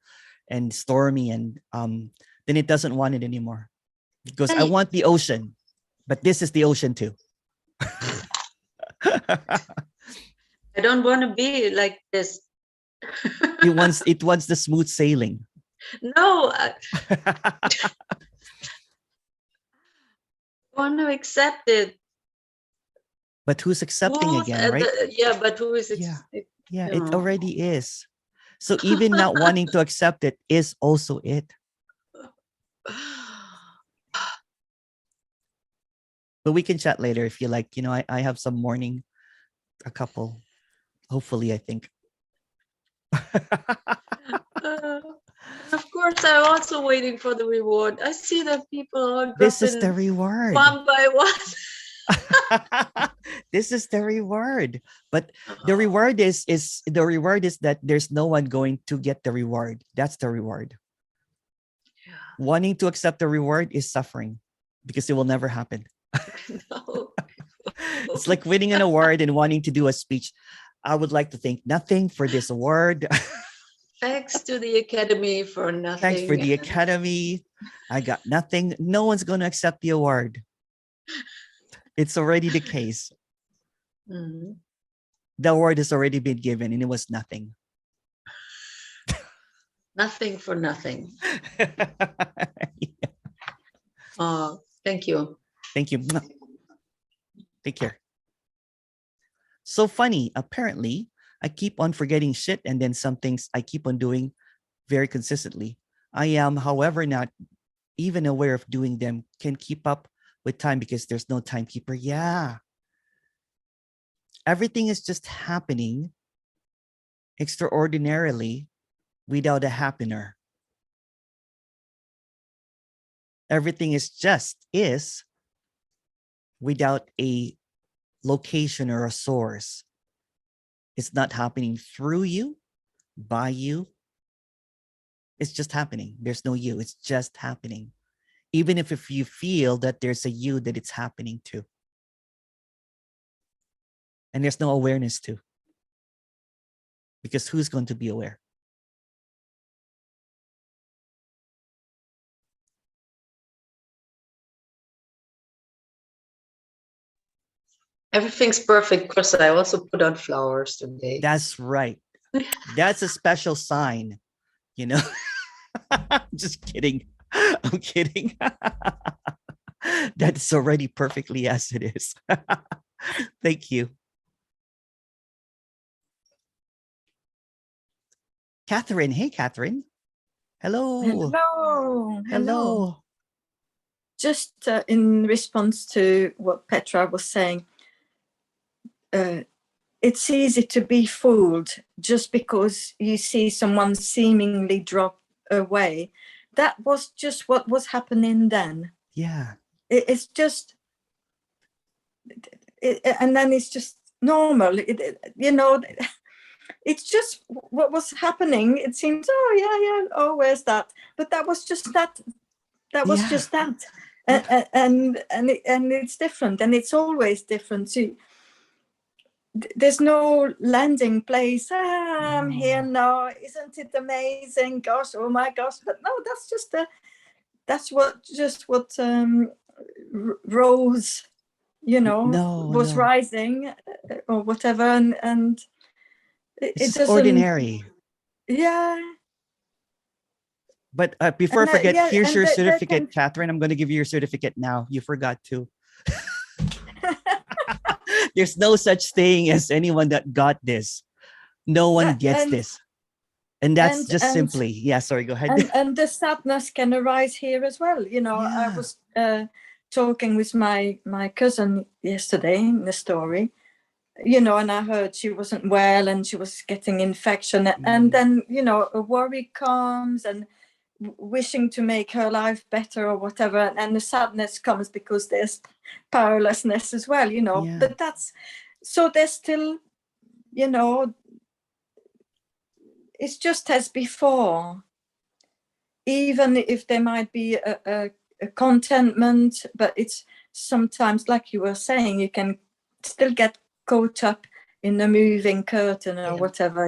stormy, and then it doesn't want it anymore. It goes, I want the ocean, but this is the ocean too. I don't want to be like this. It wants the smooth sailing. No, I want to accept it. But who's accepting again, right? But who is? Yeah, Yeah. it already is. So even not wanting to accept it is also it. But we can chat later if you like. You know, I have some morning, a couple. Hopefully, I think. Uh, of course, I'm also waiting for the reward. I see that people are This is the dropping reward. one by one. This is the reward. But the reward is that there's no one going to get the reward. That's the reward. Yeah. Wanting to accept the reward is suffering because it will never happen. No. It's like winning an award and wanting to do a speech. I would like to thank nothing for this award. Thanks to the Academy for nothing. Thanks for the Academy. I got nothing. No one's going to accept the award. It's already the case. Mhm. The award has already been given and it was nothing. Nothing for nothing. Yeah. Thank you. Thank you. Take care. So funny. Apparently, I keep on forgetting shit, and then some things I keep on doing very consistently. I am, however, not even aware of doing them, can keep up with time because there's no timekeeper. Yeah. Everything is just happening extraordinarily without a happener. Everything is without a location or a source. It's not happening through you, by you. It's just happening. There's no you. It's just happening. Even if you feel that there's a you that it's happening to. And there's no awareness to. Because who's going to be aware? Everything's perfect because I also put on flowers today. That's right. That's a special sign, you know. Just kidding. I'm kidding. That's already perfectly as it is. Thank you. Catherine. Hey, Catherine. Hello. Hello. Hello. Just in response to what Petra was saying, it's easy to be fooled just because you see someone seemingly drop away. That was just what was happening then. Yeah. It's just, and then it's just normal. You know, it's just what was happening. It seems, oh yeah, oh, where's that? But that was just that. That was just that. And it's different, and it's always different. So there's no landing place. I'm here now. Isn't it amazing? Gosh, oh my gosh! But no, that's just what rose, was rising or whatever, and it doesn't. Ordinary. Yeah. But before I forget, here's your certificate, Catherine. I'm going to give you your certificate now. You forgot to. There's no such thing as anyone that got this. No one gets this. And that's just simply, yeah, sorry, go ahead. And the sadness can arise here as well. I was talking with my cousin yesterday in the story, and I heard she wasn't well and she was getting infection. And then, a worry comes and wishing to make her life better or whatever, and the sadness comes because there's powerlessness as well, but that's so there's still, it's just as before, even if there might be a contentment, but it's sometimes, like you were saying, you can still get caught up in the moving curtain or whatever,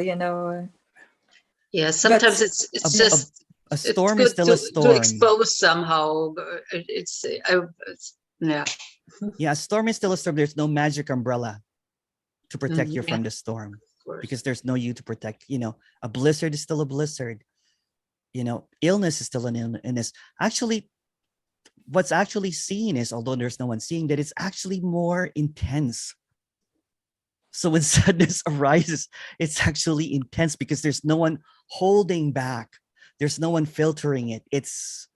Yeah, sometimes it's just a storm is still a storm. To expose somehow. Yeah. Yeah, a storm is still a storm. There's no magic umbrella to protect you from the storm because there's no you to protect. A blizzard is still a blizzard. Illness is still an illness. Actually, what's actually seen is, although there's no one seeing, that it's actually more intense. So when sadness arises, it's actually intense because there's no one holding back. There's no one filtering it. It's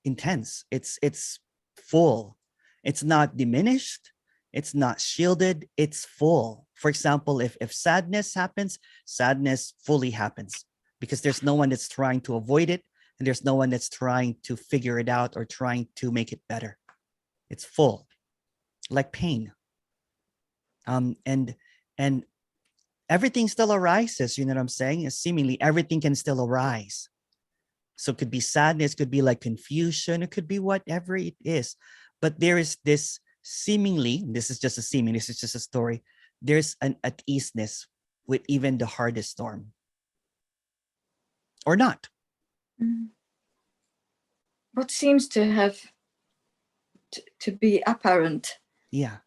intense. It's full. It's not diminished. It's not shielded. It's full. For example, if sadness happens, sadness fully happens because there's no one that's trying to avoid it, and there's no one that's trying to figure it out or trying to make it better. It's full, like pain. And everything still arises. You know what I'm saying? Seemingly everything can still arise. So it could be sadness, could be like confusion, it could be whatever it is. But there is this seemingly, this is just a seeming, this is just a story. There's an at easeness with even the hardest storm. Or not. What seems to have to be apparent, Yeah,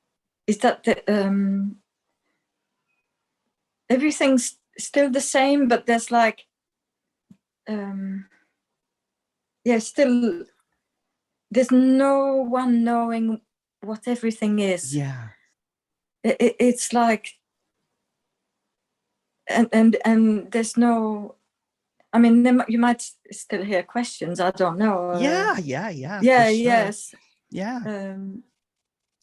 is that everything's still the same, but there's like still there's no one knowing what everything is. yeah. It's like and there's no, I mean, you might still hear questions, I don't know. Yeah, yeah, for sure. yes. Yeah.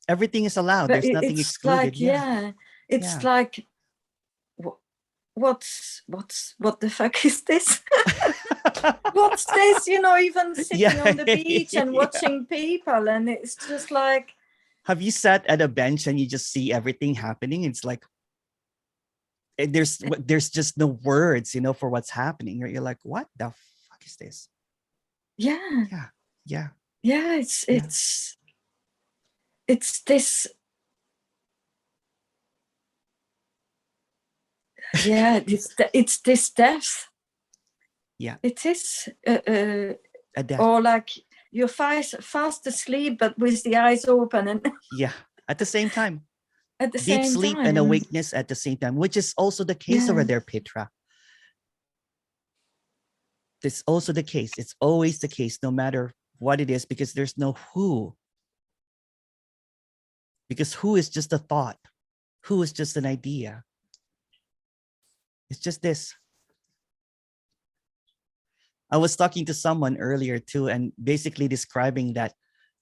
Everything is allowed. But There's nothing it's excluded. like, it's like, what the fuck is this? What's this? You know, even sitting on the beach and watching people, and it's just like. Have you sat at a bench and you just see everything happening? It's like there's just no words, you know, for what's happening. You're like, what the fuck is this? Yeah. It's this. Yeah, it's this death. Yeah, it is. a death. Or like you're fast asleep, but with the eyes open, and yeah, at the same time. At the Deep same sleep time. and awakeness at the same time, which is also the case over there, Petra. It's also the case. It's always the case, no matter what it is, because there's no who. Because who is just a thought. Who is just an idea. It's just this. I was talking to someone earlier too, and basically describing that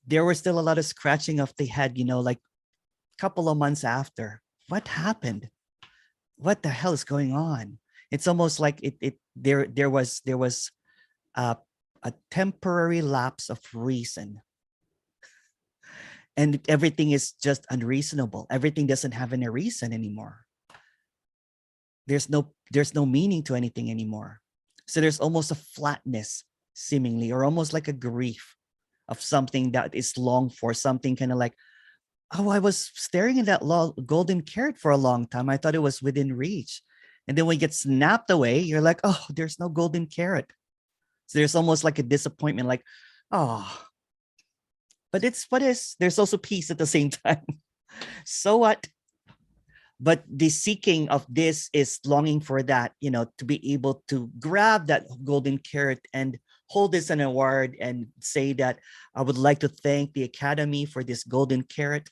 there was still a lot of scratching of the head, you know, like a couple of months after. What happened? What the hell is going on? It's almost like there was a temporary lapse of reason. And everything is just unreasonable. Everything doesn't have any reason anymore. There's no meaning to anything anymore. So there's almost a flatness, seemingly, or almost like a grief of something that is longed for, something kind of like, oh, I was staring at that golden carrot for a long time. I thought it was within reach. And then when it gets snapped away, you're like, oh, there's no golden carrot. So there's almost like a disappointment, like, oh, but there's also peace at the same time. So what? But the seeking of this is longing for that, you know, to be able to grab that golden carrot and hold this an award and say that I would like to thank the Academy for this golden carrot.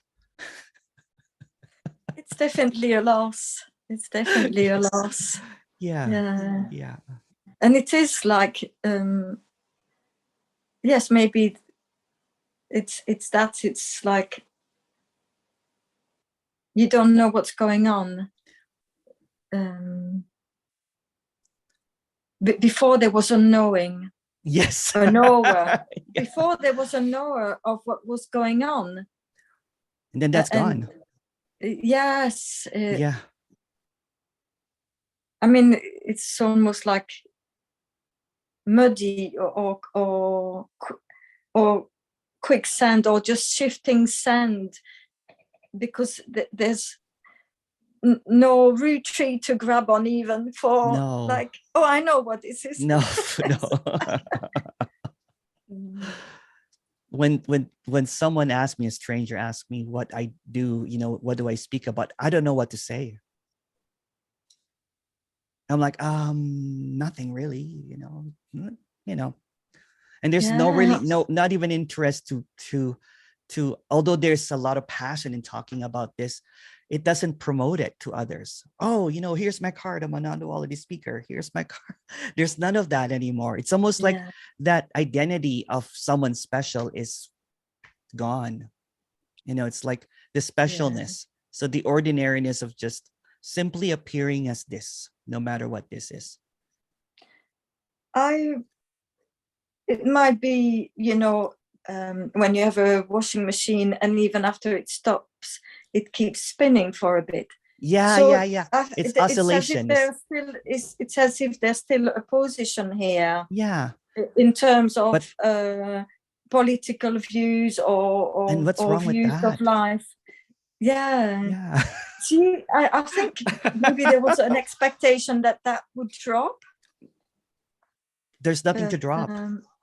It's definitely a loss. It's definitely a loss. Yeah. And it is like, yes, maybe it's like you don't know what's going on. Before there was a knowing. Yes. A knower. Yeah. Before there was a knower of what was going on. And then that's gone. Yes. Yeah. I mean, it's almost like muddy or quicksand or just shifting sand, because there's no root tree to grab on even for like, oh, I know what this is. No. When someone asks me, a stranger asks me what I do, you know, what do I speak about? I don't know what to say. I'm like, nothing really, you know, and there's not even interest to, although there's a lot of passion in talking about this, it doesn't promote it to others. Oh, here's my card. I'm a non-duality speaker. Here's my card. There's none of that anymore. It's almost like that identity of someone special is gone. It's like the specialness. So the ordinariness of just simply appearing as this, no matter what this is. It might be, when you have a washing machine and even after it stops, it keeps spinning for a bit. Yeah. It's oscillation. It's as if there's still a position here. Yeah. In terms of political views or and what's wrong views with that? of life. Yeah. See, I think maybe there was an expectation that would drop. There's nothing to drop.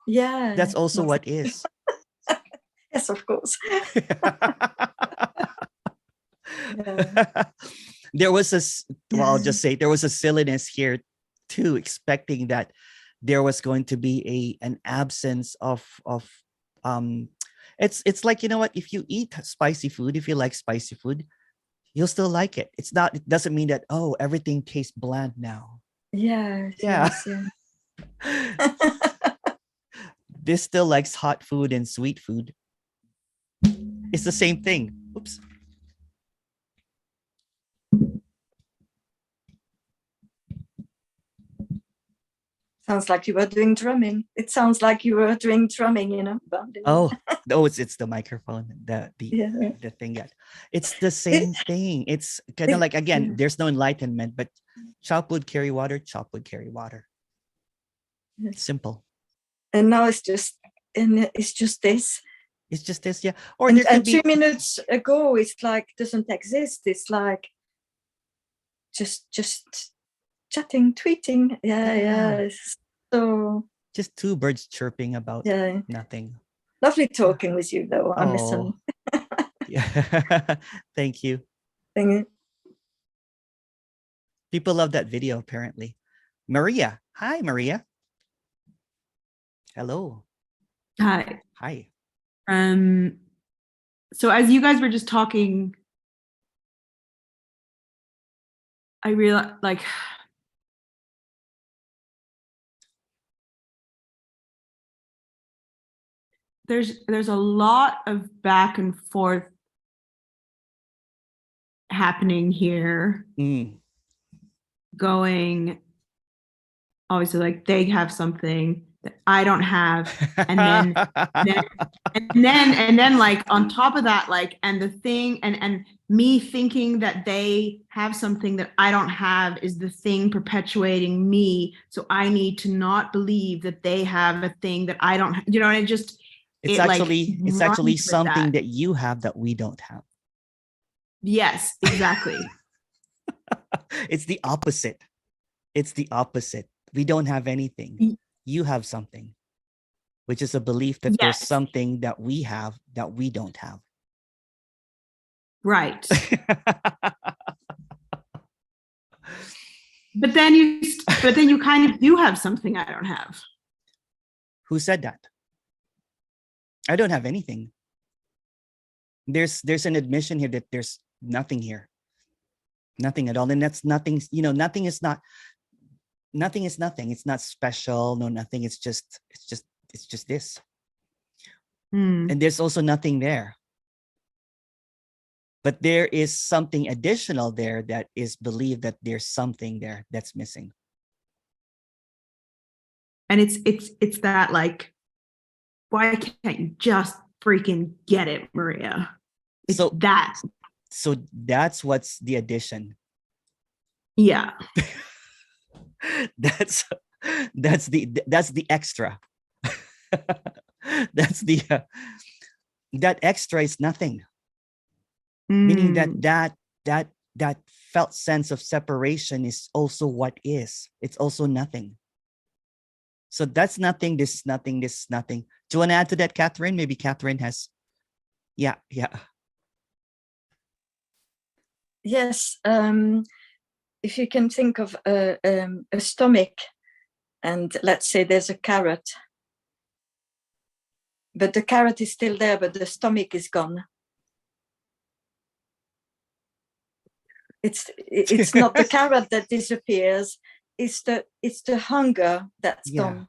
That's also what is. Yes, of course. There was I'll just say there was a silliness here too, expecting that there was going to be an absence of it's like, if you eat spicy food, if you like spicy food, you'll still like it. It doesn't mean that, oh, everything tastes bland now. Yes. This still likes hot food and sweet food. It's the same thing. Oops. Sounds like you were doing drumming. It sounds like you were doing drumming, Oh, it's the microphone, the thing. Yeah, it's the same thing. It's kind of like, again, there's no enlightenment, but chop wood, carry water. Chop wood, carry water. Simple. And now it's just this. It's just this, yeah. Or and, there could and be 2 minutes ago, it's like doesn't exist. It's like just chatting, tweeting. Yeah. So just two birds chirping about nothing. Lovely talking with you, though, Emerson. Yeah. Thank you. Thank you. People love that video, apparently. Maria. Hi, Maria. Hello. Hi. Hi. So as you guys were just talking, I realized, like, there's a lot of back and forth happening here. Going, obviously, like, they have something that I don't have, and then like on top of that, like, and the thing, and me thinking that they have something that I don't have is the thing perpetuating me. So I need to not believe that they have a thing that I don't have. And it just it's actually something that you have that we don't have. Yes, exactly. It's the opposite. We don't have anything. You have something, which is a belief that there's something that we have that we don't have. Right. But then you kind of do have something I don't have. Who said that? I don't have anything. There's an admission here that there's nothing here. Nothing at all. And that's nothing, nothing is nothing. It's not special. No, nothing. It's just this. And there's also nothing there. But there is something additional there that is believed that there's something there that's missing. And it's that, like, why can't you just freaking get it, Maria? So that's what's the addition. Yeah. that's the extra. That's the that extra is nothing. Meaning that felt sense of separation is also what is. It's also nothing. So that's nothing, this is nothing, this is nothing. Do you want to add to that, Catherine? Maybe Catherine has. Yeah. Yes. If you can think of a stomach, and let's say there's a carrot, but the carrot is still there, but the stomach is gone. it's not the carrot that disappears. It's the hunger that's gone.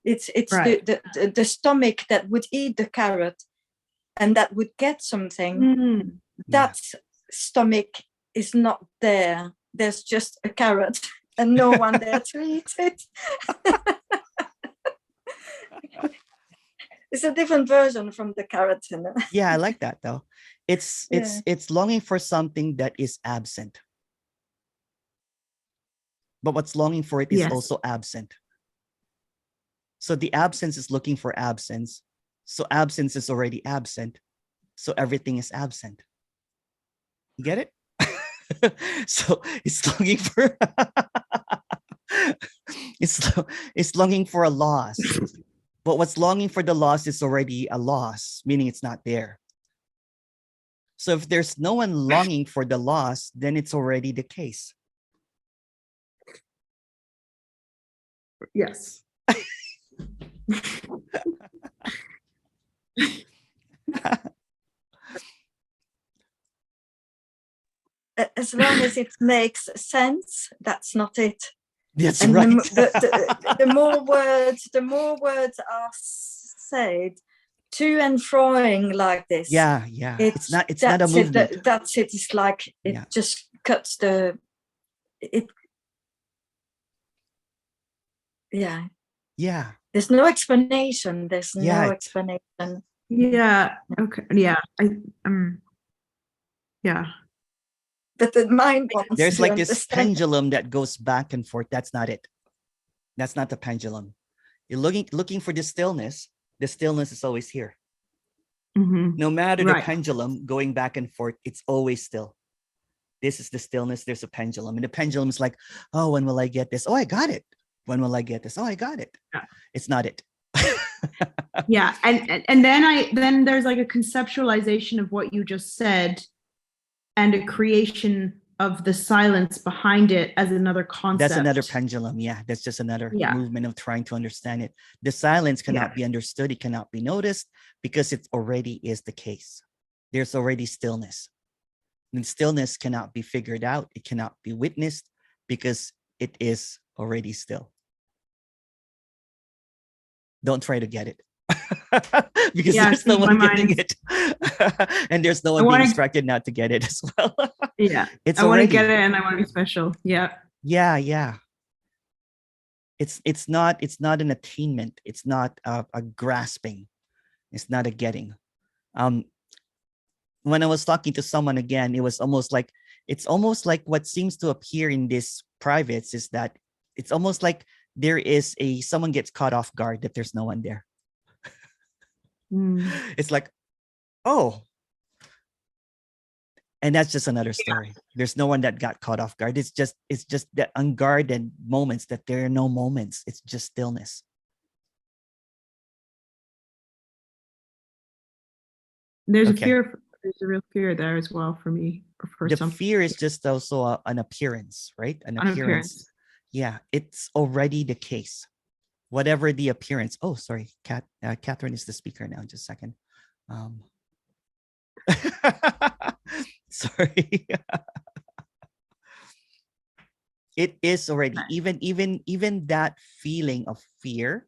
It's Right. the stomach that would eat the carrot and that would get something. That stomach is not there. There's just a carrot and no one there to eat it. It's a different version from the carrot. Yeah, I like that though. It's longing for something that is absent. But what's longing for it is also absent. So the absence is looking for absence. So absence is already absent. So everything is absent. You get it? So it's longing for it's longing for a loss. But what's longing for the loss is already a loss, meaning it's not there. So if there's no one longing for the loss, then it's already the case. Yes. As long as it makes sense, that's not it. That's and right. The more words are said to and froing like this. Yeah. It's not a movement. That's it. It's like it just cuts it. Yeah. There's no explanation. There's no explanation. Yeah. Okay. Yeah. Yeah. But the mind wants there's to like this understand. pendulum that goes back and forth. That's not it. That's not the pendulum. You're looking for the stillness. The stillness is always here. No matter the pendulum going back and forth, it's always still. This is the stillness. There's a pendulum, and the pendulum is like, oh, when will I get this? Oh, I got it. When will I get this? Oh, I got it. It's not it. Yeah, and then there's like a conceptualization of what you just said, and a creation of the silence behind it as another concept. That's another pendulum. Yeah, that's just another movement of trying to understand it. The silence cannot be understood. It cannot be noticed because it already is the case. There's already stillness. And stillness cannot be figured out. It cannot be witnessed because it is already still. Don't try to get it. Because there's no one getting it. And there's no one being instructed not to get it as well. Yeah. I want to get it and I want to be special. Yeah. Yeah. It's not an attainment. It's not a grasping. It's not a getting. When I was talking to someone again, it's almost like what seems to appear in these privates is that it's almost like there is someone gets caught off guard that there's no one there. It's like, oh, and that's just another story. There's no one that got caught off guard. It's just that unguarded moments that there are no moments. It's just stillness. There's a fear. There's a real fear there as well for me. The fear is just also an appearance, right? An appearance. Yeah, it's already the case. Whatever the appearance. Oh, sorry, Catherine is the speaker now. Just a second. Sorry. It is already even that feeling of fear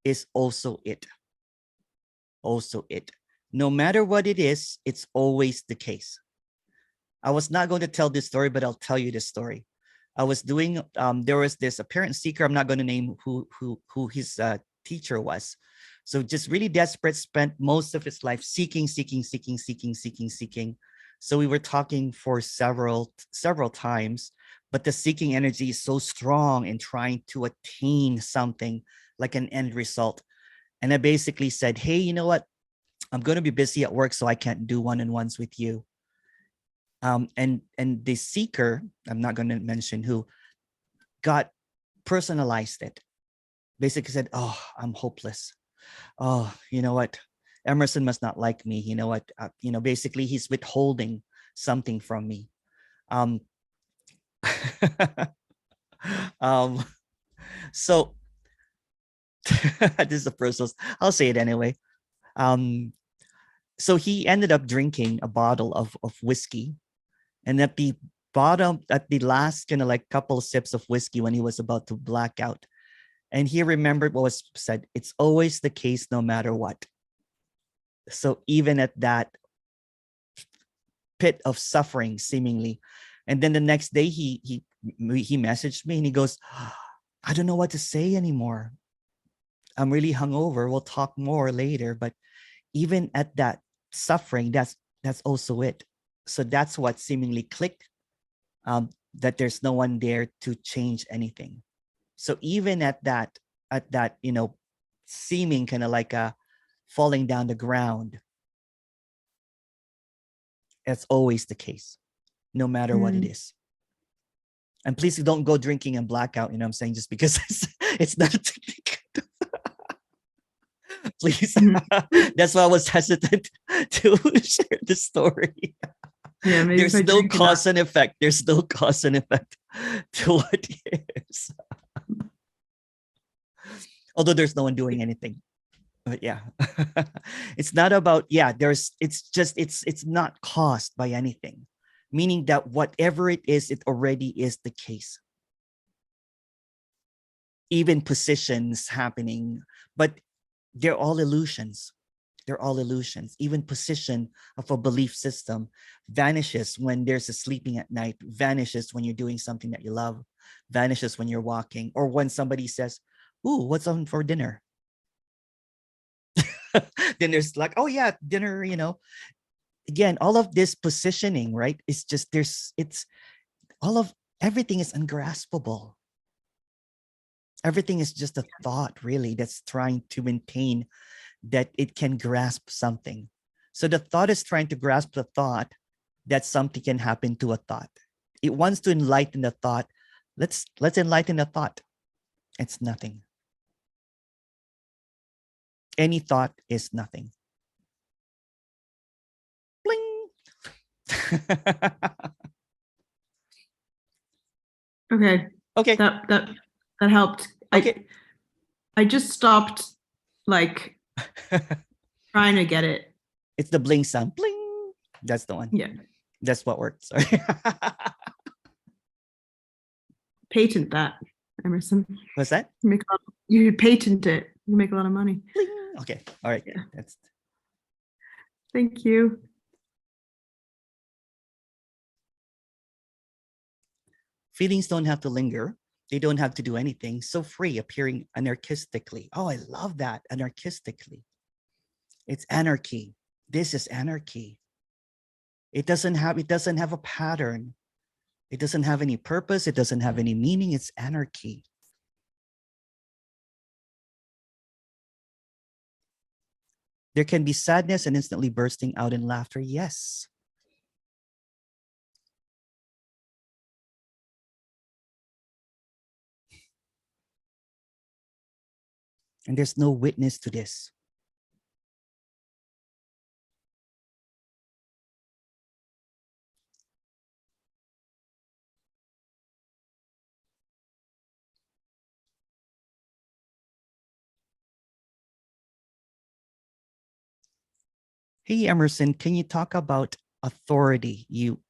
is also it. Also it. No matter what it is, it's always the case. I was not going to tell this story, but I'll tell you this story. I was doing, there was this apparent seeker. I'm not going to name who his teacher was. So just really desperate, spent most of his life seeking. So we were talking for several times, but the seeking energy is so strong in trying to attain something like an end result. And I basically said, hey, you know what? I'm going to be busy at work, so I can't do one-on-ones with you. And the seeker, I'm not going to mention who, got personalized it. Basically said, oh, I'm hopeless. Oh, you know what? Emerson must not like me. You know what? Basically he's withholding something from me. So this is a personal, I'll say it anyway. So he ended up drinking a bottle of whiskey, and at the bottom at the last kind of like couple sips of whiskey when he was about to black out. And he remembered what was said. It's always the case no matter what. So even at that pit of suffering, seemingly. And then the next day he messaged me and he goes, I don't know what to say anymore. I'm really hungover. We'll talk more later. But even at that suffering, that's also it. So that's what seemingly clicked, that there's no one there to change anything. So even at that, seeming kind of like a falling down the ground, that's always the case, no matter what it is. And please don't go drinking and blackout, you know what I'm saying, just because it's not a technique. Please. That's why I was hesitant to share the story. Yeah, maybe there's no cause and effect. There's no cause and effect to what is. Although there's no one doing anything. But yeah, it's not about, it's not caused by anything. Meaning that whatever it is, it already is the case. Even positions happening, but they're all illusions. They're all illusions. Even position of a belief system vanishes when there's a sleeping at night, vanishes when you're doing something that you love, vanishes when you're walking, or when somebody says, ooh, what's on for dinner? Then there's like, oh yeah, dinner, Again, all of this positioning, right? It's just, everything is ungraspable. Everything is just a thought, really, that's trying to maintain that it can grasp something. So the thought is trying to grasp the thought that something can happen to a thought. It wants to enlighten the thought. Let's enlighten the thought. It's nothing. Any thought is nothing. Bling. Okay. Okay. That helped. Okay. I just stopped like trying to get it. It's the bling sound. Bling. That's the one. Yeah. That's what worked. Sorry. Patent that, Emerson. What's that? You patent it. You make a lot of money. Bling. Okay. All right. Yeah. That's. Thank you. Feelings don't have to linger. They don't have to do anything. So free, appearing anarchistically. Oh, I love that. Anarchistically. It's anarchy. This is anarchy. It doesn't have a pattern. It doesn't have any purpose. It doesn't have any meaning. It's anarchy. There can be sadness and instantly bursting out in laughter. Yes. And there's no witness to this. Hey, Emerson, can you talk about authority?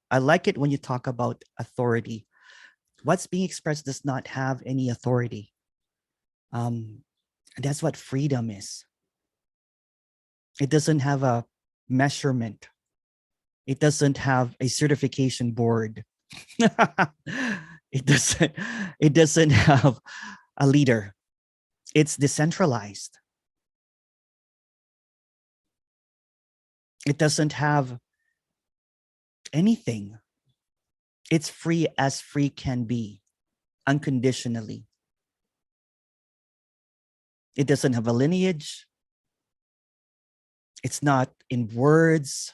I like it when you talk about authority. What's being expressed does not have any authority. That's what freedom is. It doesn't have a measurement. It doesn't have a certification board. It doesn't have a leader. It's decentralized. It doesn't have anything. It's free as free can be, unconditionally. It doesn't have a lineage. It's not in words.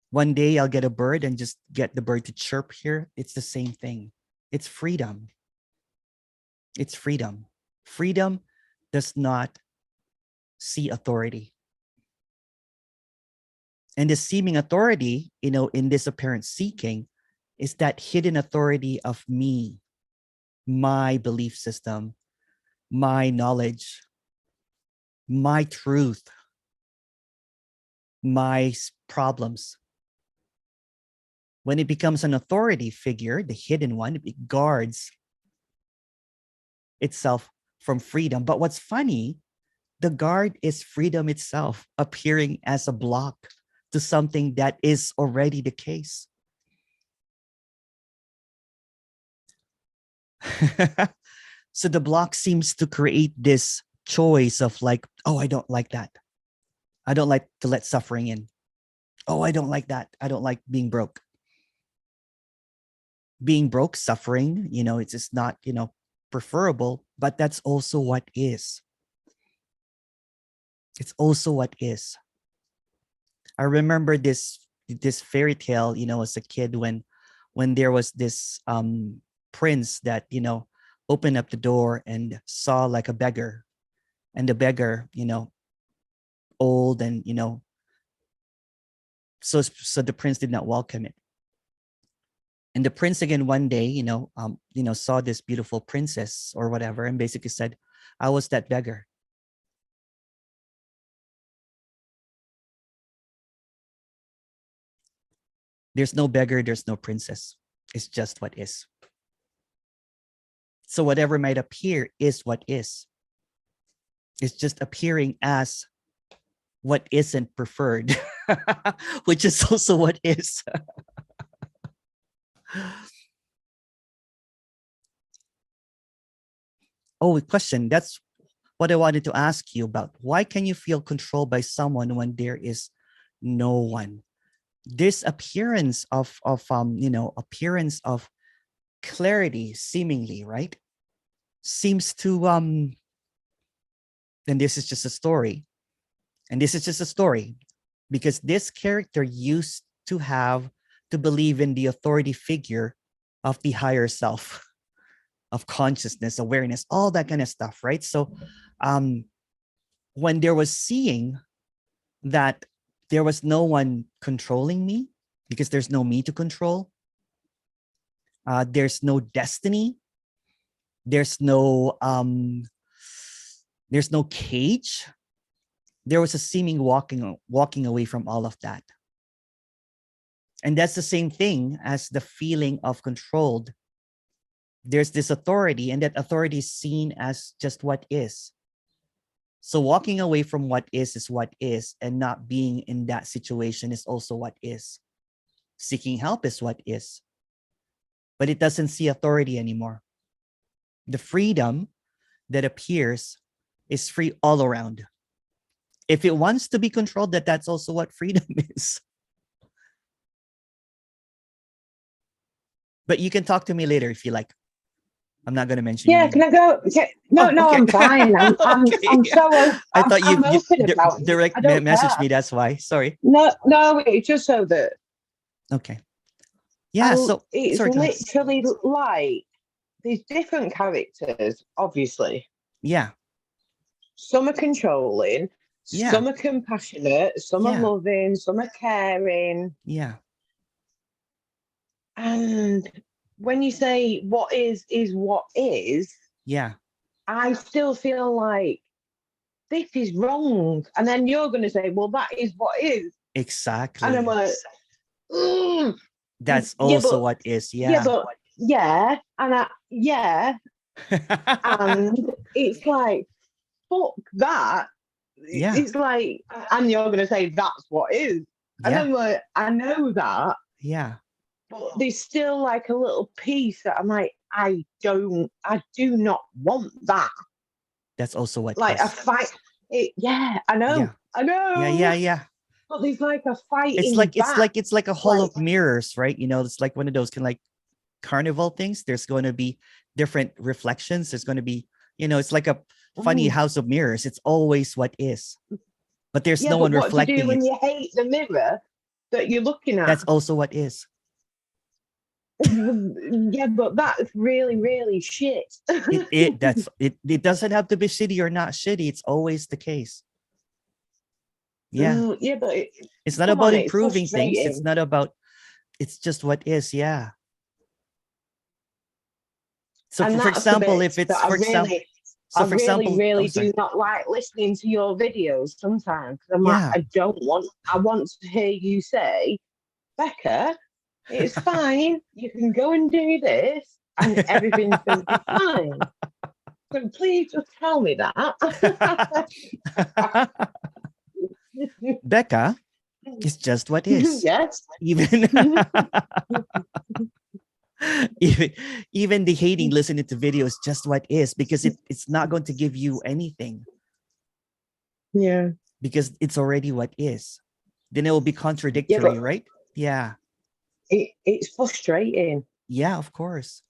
One day I'll get a bird and just get the bird to chirp here. It's the same thing. It's freedom. It's freedom. Freedom does not see authority. And the seeming authority, in this apparent seeking, is that hidden authority of me, my belief system, my knowledge, my truth. my problems. When it becomes an authority figure, the hidden one, it guards itself from freedom. But what's funny, the guard is freedom itself, appearing as a block to something that is already the case. So the block seems to create this choice of like, oh, I don't like that. I don't like to let suffering in. Oh, I don't like that. I don't like being broke. Being broke, suffering, it's just not, preferable, but that's also what is. It's also what is. I remember this fairy tale, as a kid when there was this prince that, opened up the door and saw like a beggar, and the beggar, old and, so the prince did not welcome it. And the prince again one day, saw this beautiful princess or whatever, and basically said, I was that beggar. There's no beggar, there's no princess. It's just what is. So whatever might appear is what is. It's just appearing as what isn't preferred, which is also what is. Oh, a question. That's what I wanted to ask you about. Why can you feel controlled by someone when there is no one? This appearance of appearance of clarity, seemingly, right? Seems to and this is just a story. And this is just a story because this character used to believe in the authority figure of the higher self, of consciousness, awareness, all that kind of stuff, right? So when there was seeing that there was no one controlling me because there's no me to control, there's no destiny, there's no cage, there was a seeming walking away from all of that. And that's the same thing as the feeling of controlled. There's this authority, and that authority is seen as just what is. So walking away from what is what is, and not being in that situation is also what is. Seeking help is what is. But it doesn't see authority anymore. The freedom that appears is free all around. If it wants to be controlled, that's also what freedom is. But you can talk to me later if you like. I'm not going to mention. Yeah, can I go? No, Oh, okay. I'm fine. I'm Okay. so. I thought you open about it. direct I don't message care. me. That's why. Sorry. No, it's just so that. Okay. Yeah. So it's sorry, literally like these different characters. Obviously, yeah. Some are controlling. Yeah. Some are compassionate. Some are loving. Some are caring. Yeah. And when you say what is what is, yeah, I still feel like this is wrong. And then you're going to say, well, that is what is. Exactly. And I'm like, that's also what is. Yeah. Yeah, but and it's like, fuck that. Yeah. It's like, and you're going to say that's what is. And I'm like, I know that. Yeah. But there's still like a little piece that I'm like, I do not want that. That's also what like is. a fight. I know. Yeah. I know. Yeah. But there's like a fight. It's like a hall of mirrors, right? It's like one of those kind of like carnival things. There's going to be different reflections. There's going to be, it's like a funny house of mirrors. It's always what is. But there's no one reflecting it. When you hate the mirror that you're looking at. That's also what is. Yeah, but that's really, really shit. It doesn't have to be shitty or not shitty. It's always the case. Yeah. Yeah, but it's not about improving things. It's not about. It's just what is. Yeah. So for example, if it's So I for really, example, really oh, sorry. do not like listening to your videos sometimes. 'Cause I'm Yeah. like, I want to hear you say, Becca, it's fine. You can go and do this and everything's going to be fine. So please just tell me that. Becca is just what is. Yes. Even even the hating listening to video is just what is, because it's not going to give you anything, Yeah. because it's already what is. Then it will be Yeah, contradictory, but right? Yeah. it's frustrating Yeah, of course.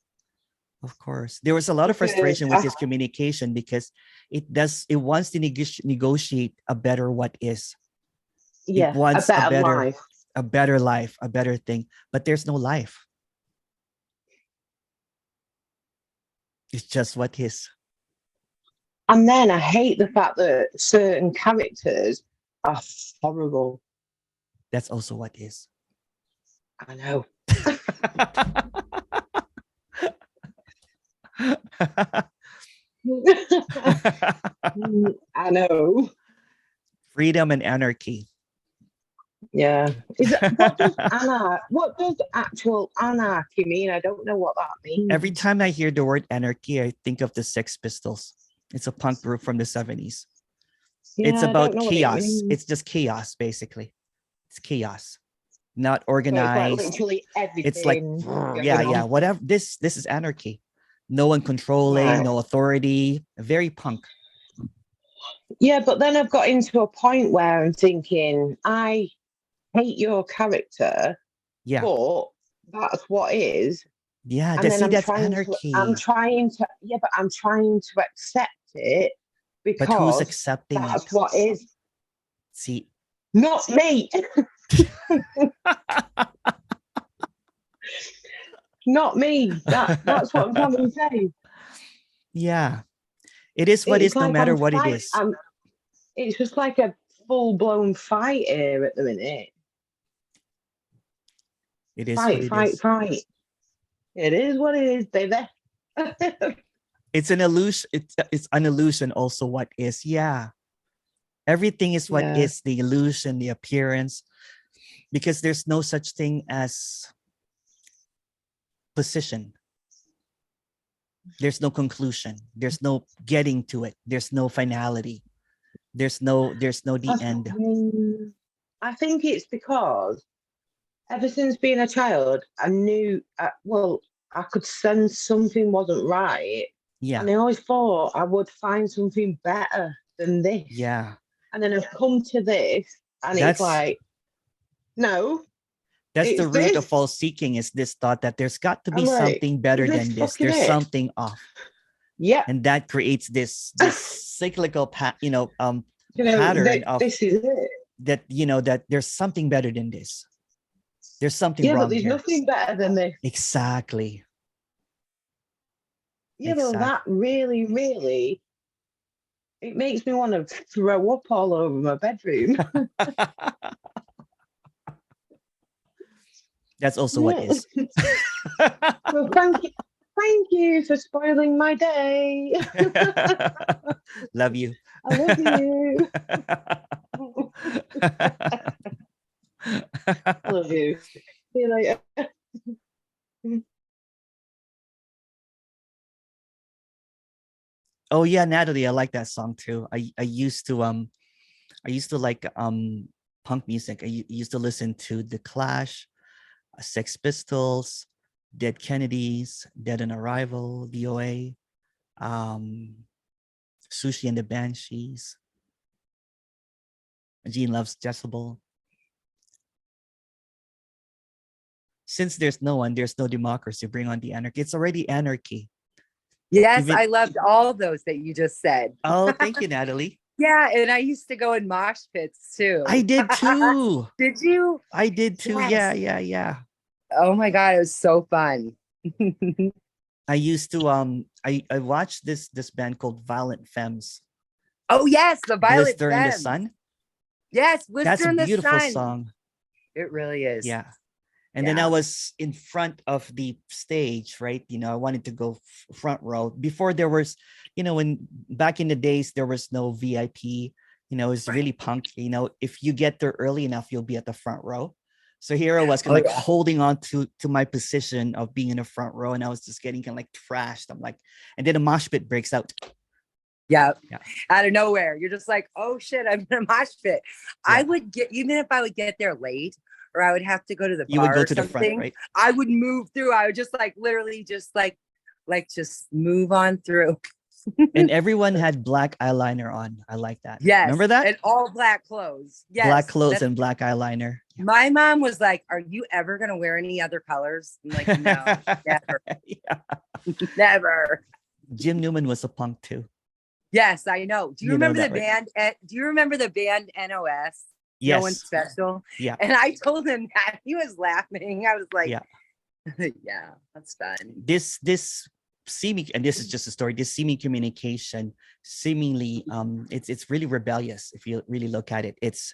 Of course. There was a lot of because frustration with this communication, because it wants to negotiate a better what is. It yeah, a wants better life. a better life, a better thing, but there's no life. It's just what is. And then I hate the fact that certain characters are horrible. That's also what is. I know. I know. Freedom and anarchy. Yeah. What does actual anarchy mean? I don't know what that means. Every time I hear the word anarchy, I think of the Sex Pistols. It's a punk group from the 70s. Yeah, It's I about don't know what it chaos. means. It's just chaos, basically. It's chaos, not So it's like organized. literally everything. It's like, yeah, whatever. This is anarchy. No one controlling, Right. no authority. Very punk. Yeah, but then I've got into a point where I'm thinking, I hate your character, Yeah, but that's what is. yeah. And then That's anarchy. I'm trying to accept it But who's because accepting that's it? what is. See, Not me. Not me. That's what I'm trying to say. yeah, it is what It's is, no like matter what it is. It's just like a full-blown fight here at the minute. It is what it is. Fight. It is what it is, baby. It's an illusion. It's an illusion also what is. Yeah. Everything is what Yeah. is, the illusion, the appearance, because there's no such thing as position. There's no conclusion. There's no getting to it. There's no finality. There's no the end. I think it's because ever since being a child, I knew, I could sense something wasn't right. Yeah. And I always thought I would find something better than this. Yeah. And then I've come to this, and it's like, no. That's the root this. of all seeking, is this thought that there's got to be I'm like, something better this than this. fucking There's it. something off. Yeah. And that creates this cyclical pattern of this is it. that, that there's something better than this. There's something Yeah, wrong but there's here. nothing better than this. Exactly. Yeah, well, that really, really, it makes me want to throw up all over my bedroom. That's also what is. Well, thank you for spoiling my day. Love you. I love you. I love you. See you later. Oh yeah, Natalie, I like that song too. I used to like punk music. I used to listen to The Clash, Sex Pistols, Dead Kennedys, Dead on Arrival, VOA, Sushi and the Banshees, Gene Loves Jezebel. Since there's no one, there's no democracy. Bring on the anarchy. It's already anarchy. Yes, I loved all those that you just said. Oh, thank you, Natalie. Yeah, and I used to go in mosh pits too. I did too. Did you? I did too. Yes. Yeah. Oh my God, it was so fun. I used to I watched this band called Violent Femmes. Oh yes, the Violet Blister in the Femmes. Sun. Yes, Blister That's in a the beautiful Sun. song. It really is. Yeah. And then I was in front of the stage, right? You know, I wanted to go front row. Before there was, you know, when back in the days, there was no VIP, you know, it's really punk. You know, if you get there early enough, you'll be at the front row. So here I was kind of holding on to my position of being in the front row, and I was just getting kind of like trashed. I'm like, and then a mosh pit breaks out. Yeah. Out of nowhere. You're just like, oh shit, I'm in a mosh pit. Yeah. I would get, even if I would get there late, or I would have to go to the bar, you would go to the front, right? I would move through. I would just like literally just like just move on through. And everyone had black eyeliner on. I like that. Yes. Remember that? And all black clothes. Yes. Black clothes and black eyeliner. My mom was like, are you ever going to wear any other colors? I'm like, no, never. Never. Jim Newman was a punk too. Yes, I know. Do you remember the band? Do you remember the band NOS? Yes. No One Special? Yeah. And I told him that. He was laughing. I was like, yeah, that's fun. This seeming, and this is just a story, this seeming communication seemingly it's really rebellious if you really look at it. It's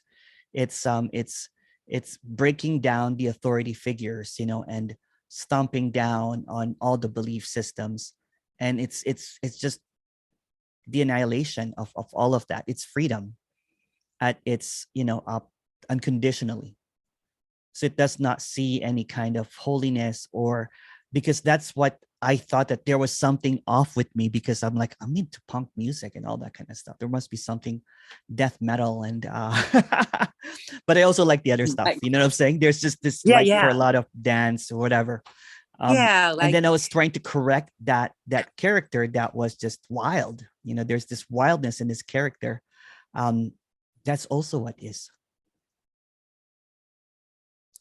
breaking down the authority figures, you know, and stomping down on all the belief systems. And it's just the annihilation of all of that. It's freedom at its, you know, unconditionally. So it does not see any kind of holiness, or because that's what I thought, that there was something off with me, because I'm like, I'm into punk music and all that kind of stuff. There must be something death metal and but I also like the other stuff. You know what I'm saying? There's just this for a lot of dance or whatever. And then I was trying to correct that character that was just wild. You know, there's this wildness in this character. That's also what is.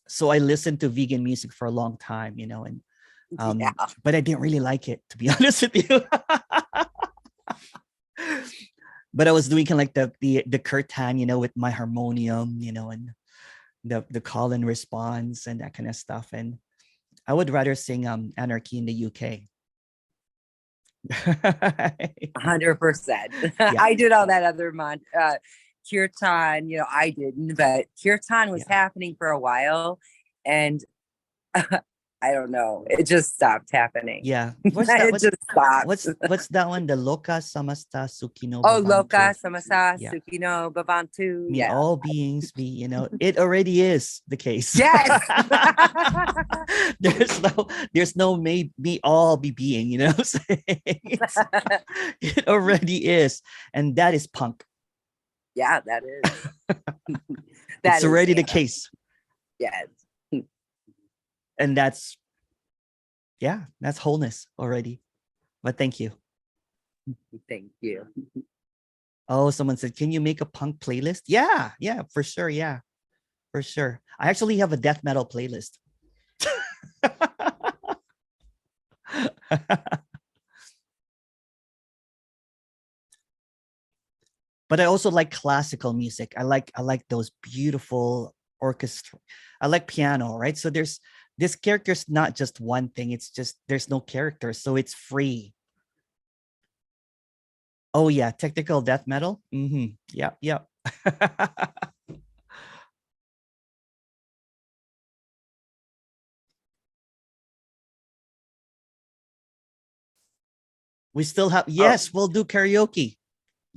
So I listened to vegan music for a long time, you know, and but I didn't really like it, to be honest with you. But I was doing kind of like the kirtan, you know, with my harmonium, you know, and the call and response and that kind of stuff. And I would rather sing Anarchy in the UK. 100%. I did all that other kirtan, you know, I didn't, but kirtan was happening for a while, and I don't know, it just stopped happening. Yeah. What's that one? The Loka Samasta Sukino. Oh, Loka Samasta Sukino Bhavantu. May all beings be, you know, it already is the case. Yes. there's no may all be being, you know what I'm saying? It already is. And that is punk. Yeah, that is. It's already the case. Yes. And that's wholeness already. But thank you. Thank you. Oh, someone said, can you make a punk playlist? Yeah, for sure. Yeah, for sure. I actually have a death metal playlist. But I also like classical music. I like those beautiful orchestra. I like piano, right? So this character's not just one thing. It's just, there's no character. So it's free. Oh yeah. Technical death metal. Mm-hmm. Yep. We still have, yes, we'll do karaoke.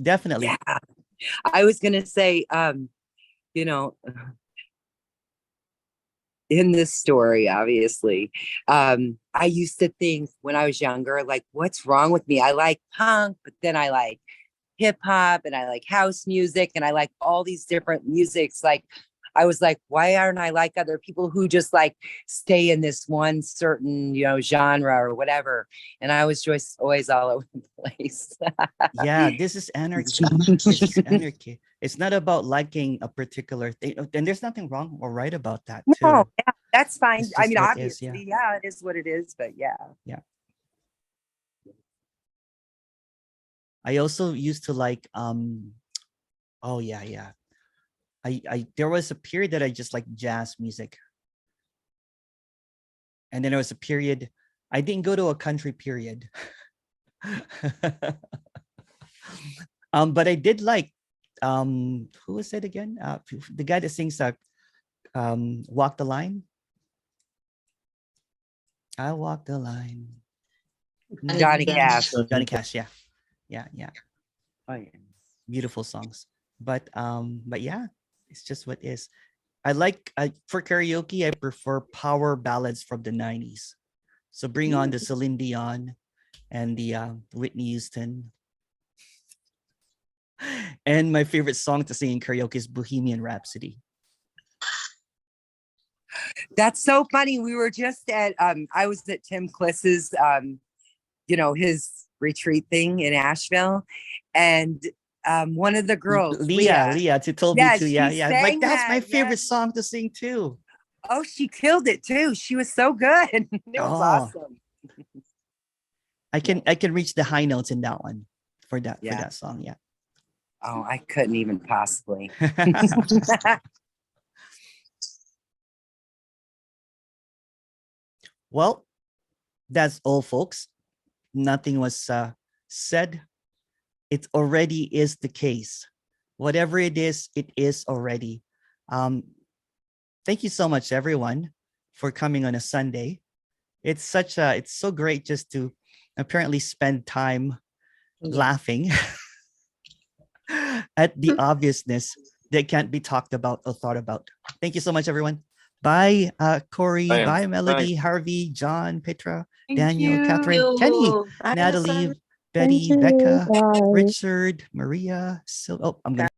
Definitely. Yeah. I was going to say, you know, in this story, obviously, I used to think when I was younger, like, what's wrong with me? I like punk, but then I like hip hop, and I like house music, and I like all these different musics. Like, I was like, why aren't I like other people who just like stay in this one certain, you know, genre or whatever? And I was just always all over the place. Yeah, this is anarchy. This is anarchy. It's not about liking a particular thing. And there's nothing wrong or right about that too. No, yeah, that's fine. I mean, obviously, it is what it is, but yeah. I also used to like, there was a period that I just like jazz music. And then there was a period, I didn't go to a country period. But I did like, who was it again? The guy that sings Walk the Line. I walk the line. Johnny Cash. Johnny Cash, yeah. Yeah. Oh yeah. Beautiful songs. But yeah, it's just what is. For karaoke, I prefer power ballads from the 90s. So bring on the Celine Dion and the Whitney Houston. And my favorite song to sing in karaoke is Bohemian Rhapsody. That's so funny. We were just at I was at Tim Kliss's his retreat thing in Asheville, and one of the girls, Leah, told me to. she Yeah. Like, sang that's my that, favorite yes. song to sing too. Oh, she killed it too. She was so good. It was awesome. I can reach the high notes in that one for that song. Yeah. Oh, I couldn't even possibly. Well, that's all, folks. Nothing was said. It already is the case. Whatever it is already. Thank you so much, everyone, for coming on a Sunday. It's so great just to apparently spend time laughing at the obviousness that can't be talked about or thought about. Thank you so much, everyone. Bye, Corey. Bye, Melody, Harvey, John, Petra, Daniel, Catherine, Kenny, Natalie, Betty, Becca, Richard, Maria. I'm gonna